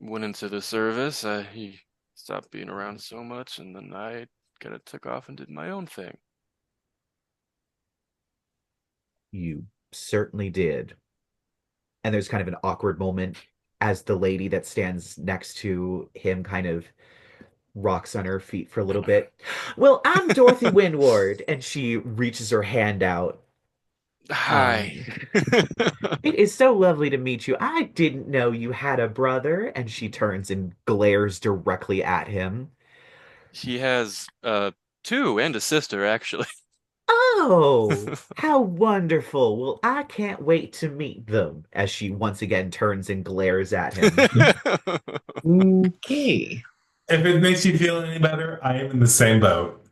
went into the service, he stopped being around so much, and then I kind of took off and did my own thing. You certainly did. And there's kind of an awkward moment as the lady that stands next to him kind of rocks on her feet for a little bit. Well, I'm Dorothy Windward, and she reaches her hand out. Hi. It is so lovely to meet you. I didn't know you had a brother. And she turns and glares directly at him. He has two and a sister actually. Oh, how wonderful. Well, I can't wait to meet them. As she once again turns and glares at him. Okay. If it makes you feel any better, I am in the same boat.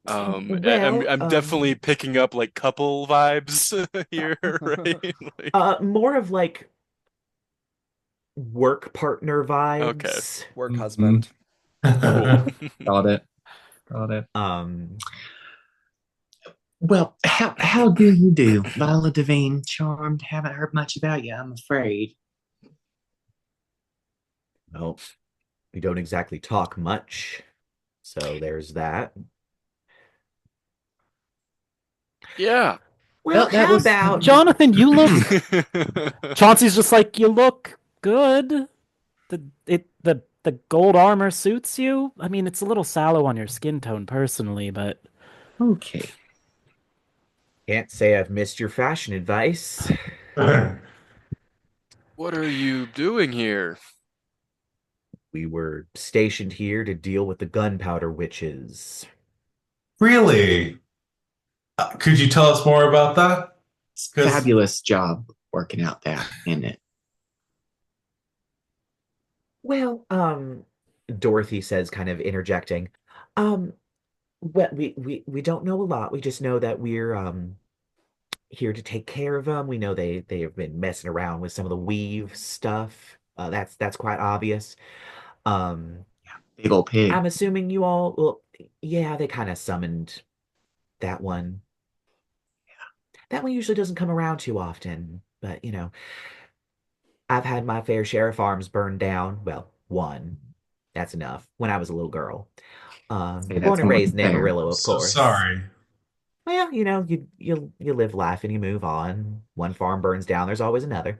Well, I'm definitely picking up like couple vibes here, right? Like, more of like work partner okay. vibes. Work husband. Cool. Got it. Got it. Um, Well, how do you do, Lyla Devine? Charmed. Haven't heard much about you, I'm afraid. well, we don't exactly talk much, so there's that. Yeah. Well, that how was- about Jonathan, you look. Chauncey's just like, you look good. The gold armor suits you. I mean, it's a little sallow on your skin tone personally, but Okay. can't say I've missed your fashion advice. What are you doing here? We were stationed here to deal with the gunpowder witches. Really? Could you tell us more about that? 'Cause- Fabulous job working out that, isn't it? Well, Dorothy says, kind of interjecting. Um, well, we don't know a lot. We just know that we're here to take care of them. We know they have been messing around with some of the weave stuff. That's quite obvious. Um, Big old pig. I'm assuming you all, well, yeah, they kind of summoned that one. That one usually doesn't come around too often, but I've had my fair share of farms burned down. Well, one. That's enough. When I was a little girl. Hey, that's Born and more raised in than fair. Amarillo, I'm of so course. sorry. Well, you live life and you move on. One farm burns down, there's always another.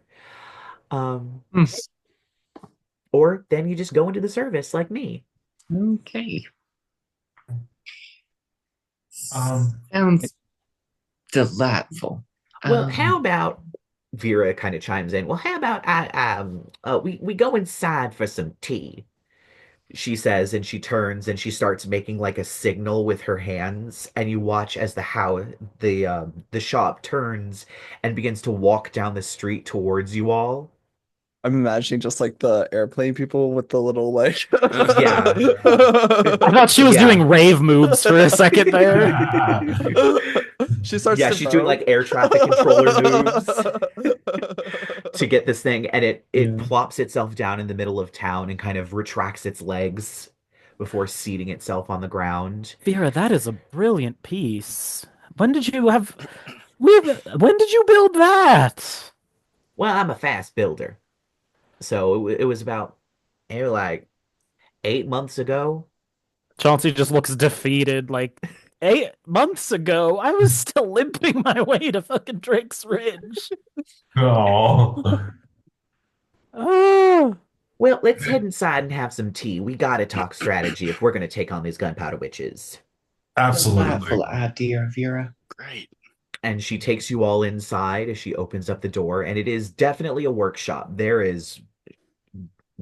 Um, Hmm. or then you just go into the service like me. Okay. Um, Sounds delightful. Well, how about Vera kind of chimes in. Well, how about we go inside for some tea? she says, and she turns and she starts making like a signal with her hands, and you watch as the shop turns and begins to walk down the street towards you all. I'm imagining just like the airplane people with the little like. Yeah. I thought she was Yeah. doing rave moves for a second there. She starts Yeah, to she's doing vote. like air traffic controller moves to get this thing, and it Yeah. plops itself down in the middle of town and kind of retracts its legs before seating itself on the ground. Vera, that is a brilliant piece. When did you have? When did you build that? Well, I'm a fast builder, so it was about like 8 months ago. Chauncey just looks defeated. Like 8 months ago, I was still limping my way to fucking Drake's Ridge. Oh. Oh, Well, let's head inside and have some tea. We gotta talk strategy if we're gonna take on these gunpowder witches. Absolutely. Wonderful idea, Vera. Great. And she takes you all inside as she opens up the door, and it is definitely a workshop. There is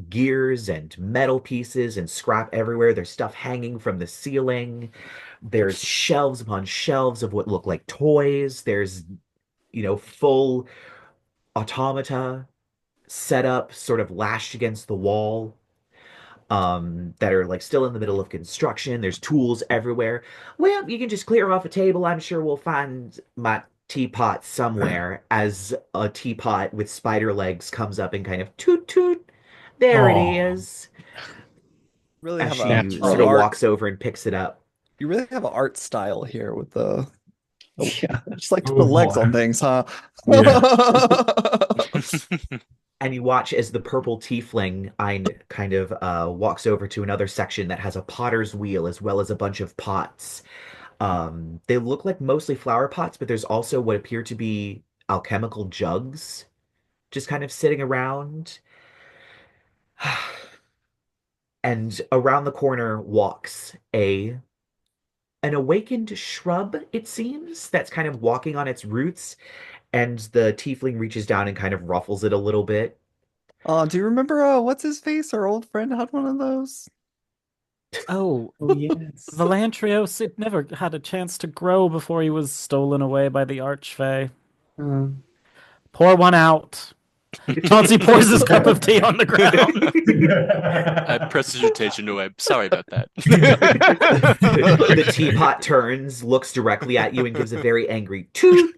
gears and metal pieces and scrap everywhere. There's stuff hanging from the ceiling. There's shelves upon shelves of what look like toys. There's, full automata set up, sort of lashed against the wall, that are like still in the middle of construction. There's tools everywhere. Well, you can just clear off a table. I'm sure we'll find my teapot somewhere as a teapot with spider legs comes up and kind of toot toot. There it Aw. is. Really As have she That's sort right. of walks over and picks it up. You really have an art style here with the. Yeah. Just like to Oh, put legs boy. on things, huh? And you watch as the purple tiefling Ein kind of walks over to another section that has a potter's wheel as well as a bunch of pots. They look like mostly flower pots, but there's also what appear to be alchemical jugs just kind of sitting around. And around the corner walks an awakened shrub, it seems, that's kind of walking on its roots, and the tiefling reaches down and kind of ruffles it a little bit. Do you remember what's his face? Our old friend had one of those. oh, Oh, yes. Volantrios, it never had a chance to grow before he was stolen away by the Archfey. Pour one out. Chauncey pours his cup of tea on the ground. I prestidigitation away. Sorry about that. The teapot turns, looks directly at you, and gives a very angry toot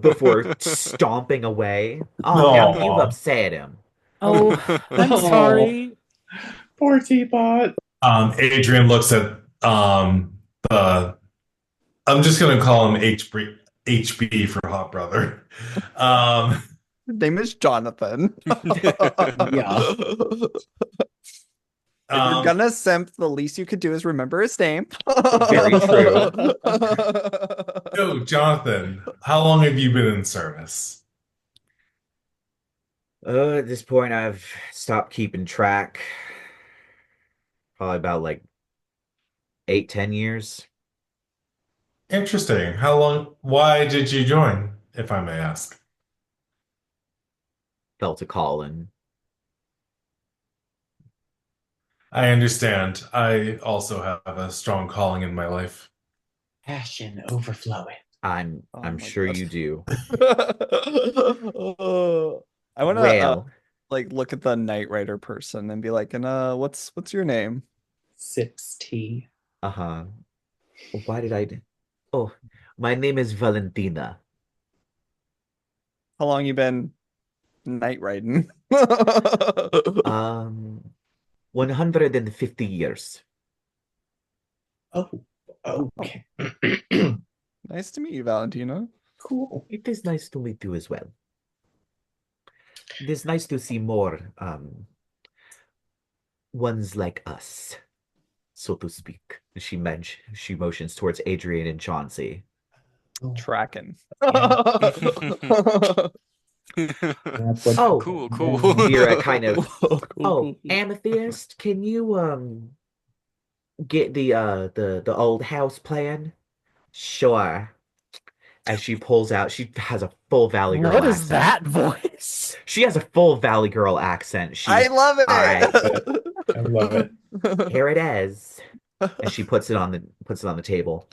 before stomping away. Oh, now Aw. you've upset him. Oh, I'm Oh. sorry. Poor teapot. Adrien looks at the I'm just gonna call him HB for Hot Brother. His name is Jonathan. Yeah. If you're gonna simp, the least you could do is remember his name. Very true. So, Jonathan, how long have you been in service? At this point, I've stopped keeping track. Probably about like 8, 10 years. Interesting. How long? Why did you join, if I may ask? Felt a calling. I understand. I also have a strong calling in my life. Passion overflowing. I'm Oh I'm my sure God. you do. I wanna Well, like look at the Knight Rider person and be like, and what's your name? Sips tea. uh-huh. Why did I? Oh, my name is Valentina. How long you been night riding? 150 years. Oh, okay. Nice to meet you, Valentina. Cool. It is nice to meet you as well. It is nice to see more ones like us, so to speak. She motions towards Adrien and Chauncey. Tracking. That's what- Oh, Cool, cool. Vera kind of. Cool, Oh, cool. Amethyst, can you get the old house plan? Sure. As she pulls out, she has a full Valley Girl What is accent. that voice? She has a full Valley Girl accent. I love it. I I love it. Here it is. And she puts it on the table.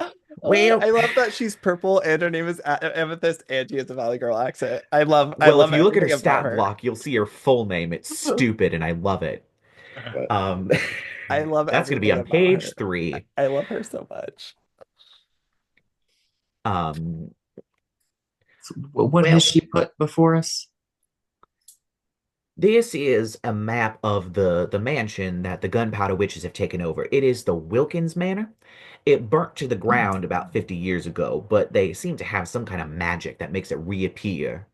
I Well, love that she's purple and her name is Amethyst and she has a Valley Girl accent. I well, if love you look at her everything about stat her. block, you'll see her full name. It's stupid, and I love it. Um, I love that's going to be everything on about her. page 3. I love her so much. Um, What has she put before us? This is a map of the mansion that the Gunpowder Witches have taken over. It is the Wilkins Manor. It burnt to the ground about 50 years ago, but they seem to have some kind of magic that makes it reappear.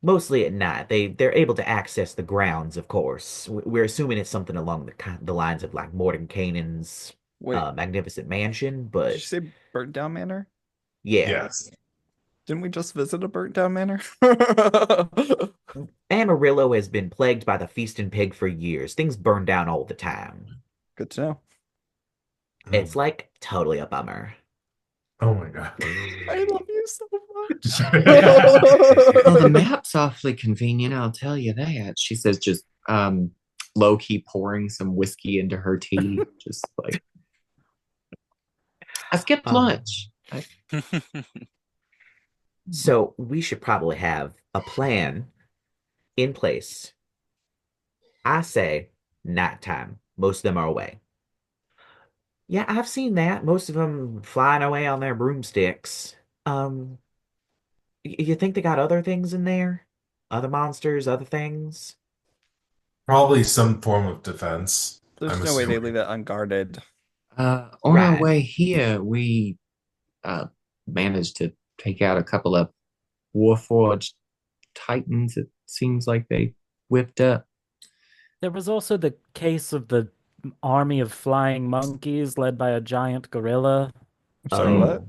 Mostly at night. They're able to access the grounds, of course. We're assuming it's something along the lines of like Mordenkainen's Wait, magnificent mansion, did you but say burnt down manor? yeah. Yes. Didn't we just visit a burnt down manor? Amarillo has been plagued by the feasting pig for years. Things burn down all the time. Good to know. It's like totally a bummer. Oh my god. I love you so much. Well, the map's awfully convenient, I'll tell you that. She says, just low key pouring some whiskey into her tea. Just like, I skipped lunch. So we should probably have a plan in place. I say nighttime. Most of them are away. Yeah, I've seen that. Most of them flying away on their broomsticks. Um, you think they got other things in there? Other monsters, other things? Probably some form of defense. There's I'm no way they assuming. leave it unguarded. On Right. our way here, we managed to take out a couple of Warforged Titans. It seems like they whipped up. There was also the case of the army of flying monkeys led by a giant gorilla. I'm sorry, what?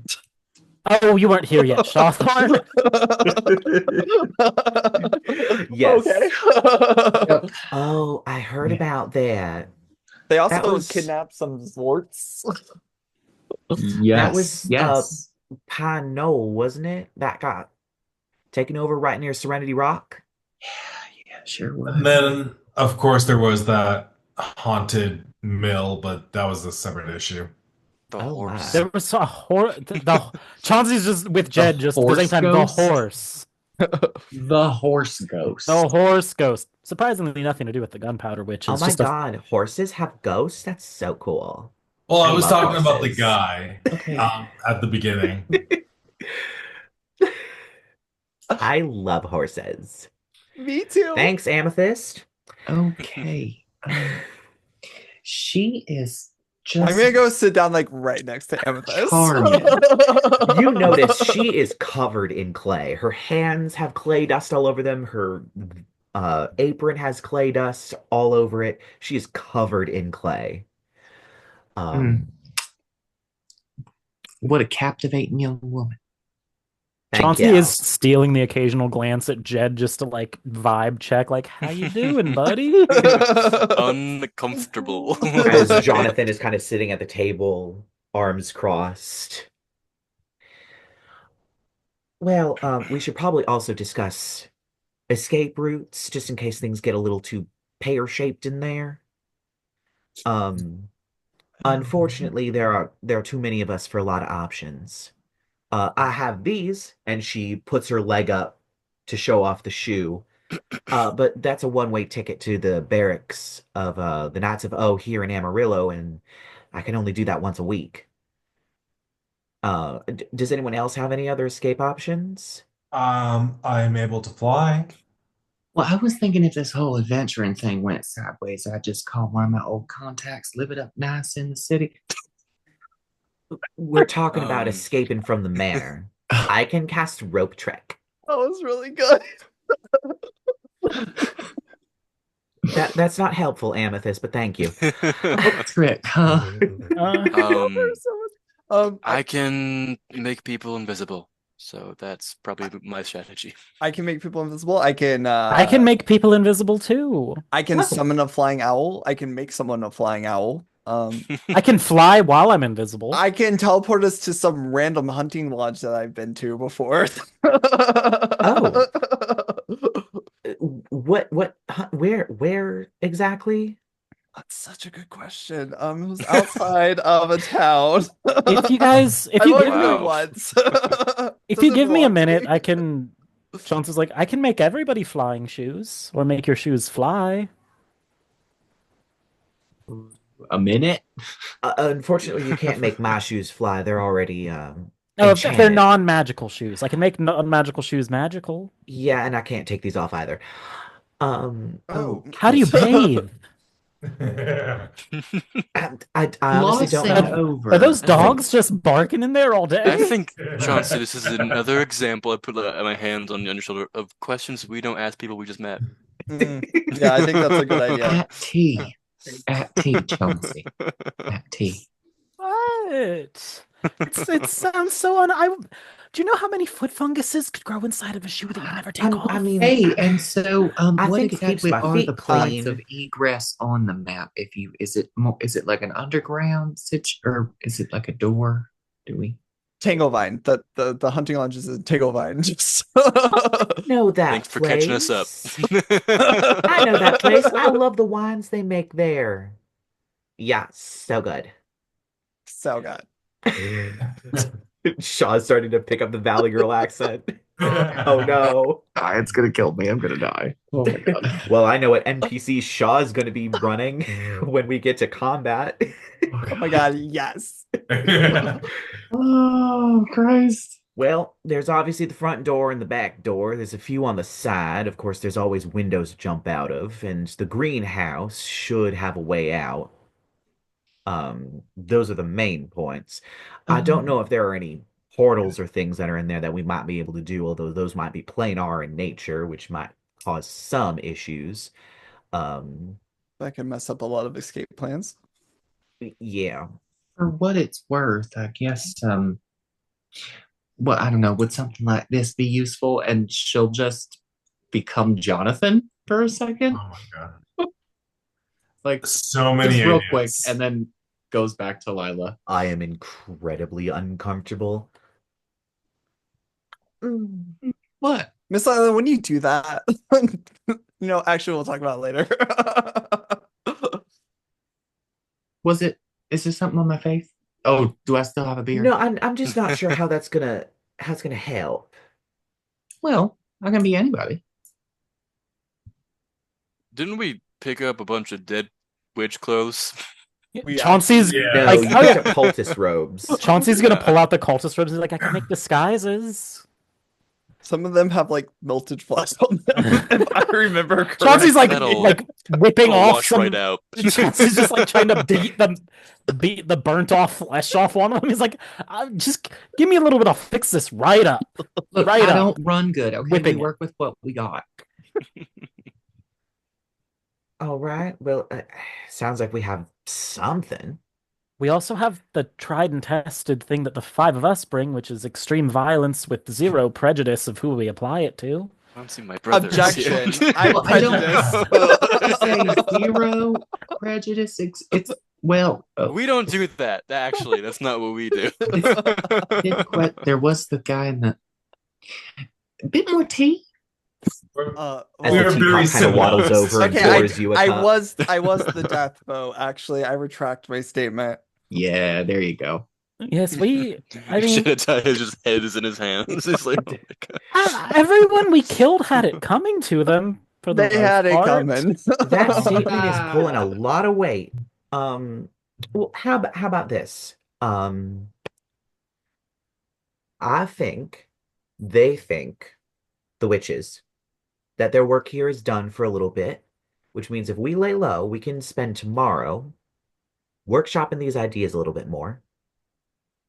Oh, you weren't here yet, Shawthorn. Yes. Okay. Yep. Oh, I heard about that. They That also was- kidnapped some Xvarts. Yes. was, yes. Pine Knoll, wasn't it? That got taken over right near Serenity Rock. Yeah, sure was. And then, of course, there was that haunted mill, but that was a separate issue. The Oh, horse. There was a horse. Chauncey's just with Jed, just at the same horse time. ghost? The horse. The horse ghost. The horse ghost. Surprisingly, nothing to do with the gunpowder witch. Oh It's my just God, horses have ghosts? That's so cool. Well, I I was love talking about the horses. guy Okay. at the beginning. I love horses. Me too. Thanks, Amethyst. Okay. She is just I'm gonna go sit down like right next to Amethyst. Charming. You notice she is covered in clay. Her hands have clay dust all over them. Her apron has clay dust all over it. She is covered in clay. What a captivating young woman. Thank Chauncey you. is stealing the occasional glance at Jed just to like vibe check, like, how you doing, buddy? Uncomfortable. As Jonathan is kind of sitting at the table, arms crossed. Well, we should probably also discuss escape routes, just in case things get a little too pear-shaped in there. Unfortunately, there are too many of us for a lot of options. I have these, and she puts her leg up to show off the shoe. But that's a one-way ticket to the barracks of the Knights of O here in Amarillo, and I can only do that once a week. Does anyone else have any other escape options? I'm able to fly. Well, I was thinking if this whole adventuring thing went sideways, I'd just call one of my old contacts, live it up nice in the city. We're talking about Um. escaping from the manor. I can cast rope trick. That was really good. That's not helpful, Amethyst, but thank you. Trick, huh? I can make people invisible, so that's probably my strategy. I can make people invisible. I can make people invisible too. I can summon a flying owl. I can make someone a flying owl. I can fly while I'm invisible. I can teleport us to some random hunting lodge that I've been to before. Oh. where exactly? That's such a good question. It was outside of a town. If you guys, if I've you only give been there me, Wow. once. if you Doesn't give me a belong to minute, me. I can. Chauncey's like, I can make everybody flying shoes, or make your shoes fly. A minute? Unfortunately, you can't make my shoes fly. They're already No, if they're enchanted. non-magical shoes, I can make non-magical shoes magical. Yeah, and I can't take these off either. Oh. How do you Okay. bathe? I honestly don't Glossing Are, know. over. are those I think dogs just barking in there all I day? think Chauncey, this is another example. I put my hands on your shoulder of questions we don't ask people we just met. Yeah, I think that's a good idea. At tea. At tea, Chauncey. At tea. What? It sounds so un. Do you know how many foot funguses could grow inside of a shoe that you never take off? I mean, Hey, and so I what think it keeps exactly my are the feet points of clean. egress on the map? If you is it like an underground or is it like a door? Do we? Tanglevine. The hunting lodge is a Tanglevine. Just Know that Thanks for catching us up. place. I know that place. I love the wines they make there. Yeah, so good. so good. Shaw's starting to pick up the Valley Girl accent. Oh no. It's gonna kill me. I'm gonna die. Oh my god. Well, I know what NPC Shaw's going to be running when we get to combat. Oh my god, yes. Oh Christ. Well, there's obviously the front door and the back door. There's a few on the side. Of course, there's always windows to jump out of, and the greenhouse should have a way out. Those are the main points. I don't know if there are any portals or things that are in there that we might be able to do, although those might be planar in nature, which might cause some issues. Um, That can mess up a lot of escape plans. yeah. For what it's worth, I guess well, I don't know, would something like this be useful? And she'll just become Jonathan for a second? Oh my god. Like So many just real ideas. quick, and then goes back to Lyla. I am incredibly uncomfortable. What? Miss Lyla, when you do that, actually we'll talk about it later. Was it? Is there something on my face? Oh, do I still have a beard? No, I'm just not sure how it's gonna help. Well, I can be anybody. Didn't we pick up a bunch of dead witch clothes? Chauncey's Yeah. No, like, you oh picked yeah. up cultist robes. Chauncey's gonna pull out the cultist robes. He's like, I can make disguises. Some of them have like melted flesh on them, if I remember correctly. Chauncey's like That'll- whipping I'll off wash some. right out. Chauncey's just like trying to beat the burnt off flesh off one of them. He's like, just give me a little bit. I'll fix this right up. Look, Right I up. don't run good. Okay, Whipping we it. work with what we got. All right. Well, sounds like we have something. We also have the tried and tested thing that the five of us bring, which is extreme violence with zero prejudice of who we apply it to. I don't see my brother. Objection. I'm Well, I don't prejudiced. say zero prejudice. It's well, We don't do that. Actually, that's not what we do. there was the guy in the a bit more tea. As We the are very teapot kind of waddles civilized. over and Okay, pours you a I cup. was the death bow. Actually, I retract my statement. Yeah, there you go. Yes, I mean, Jedidiah's head is in his hands. It's like, oh my god. everyone we killed had it coming to them. For the They had it most part. coming. That statement is pulling a lot of weight. Well, how about this? I think they think the witches that their work here is done for a little bit, which means if we lay low, we can spend tomorrow workshopping these ideas a little bit more,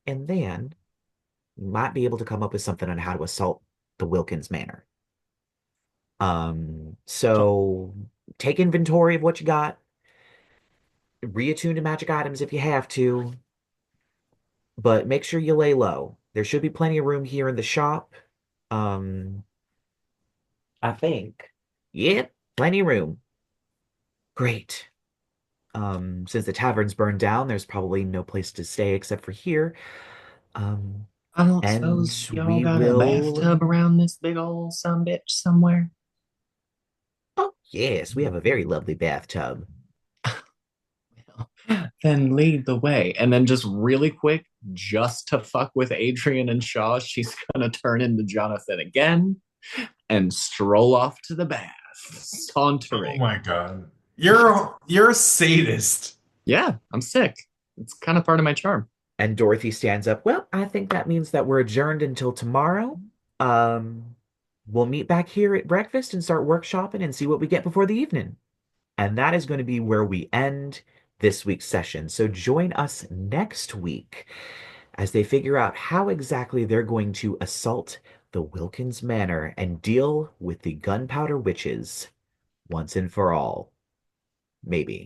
and then we might be able to come up with something on how to assault the Wilkins Manor. So take inventory of what you got, reattune to magic items if you have to, but make sure you lay low. There should be plenty of room here in the shop. I think. Yep, plenty of room. Great. Since the tavern's burned down, there's probably no place to stay except for here. I don't And suppose y'all we got will- a bathtub around this big old sumbitch somewhere. Yes, we have a very lovely bathtub. Then lead the way. And then just really quick, just to fuck with Adrien and Shaw, she's gonna turn into Jonathan again and stroll off to the bath, Oh sauntering. my God. You're a sadist. Yeah, I'm sick. It's kind of part of my charm. And Dorothy stands up. Well, I think that means that we're adjourned until tomorrow. Um, we'll meet back here at breakfast and start workshopping and see what we get before the evening. And that is going to be where we end this week's session. So join us next week as they figure out how exactly they're going to assault the Wilkins Manor and deal with the gunpowder witches once and for all. Maybe.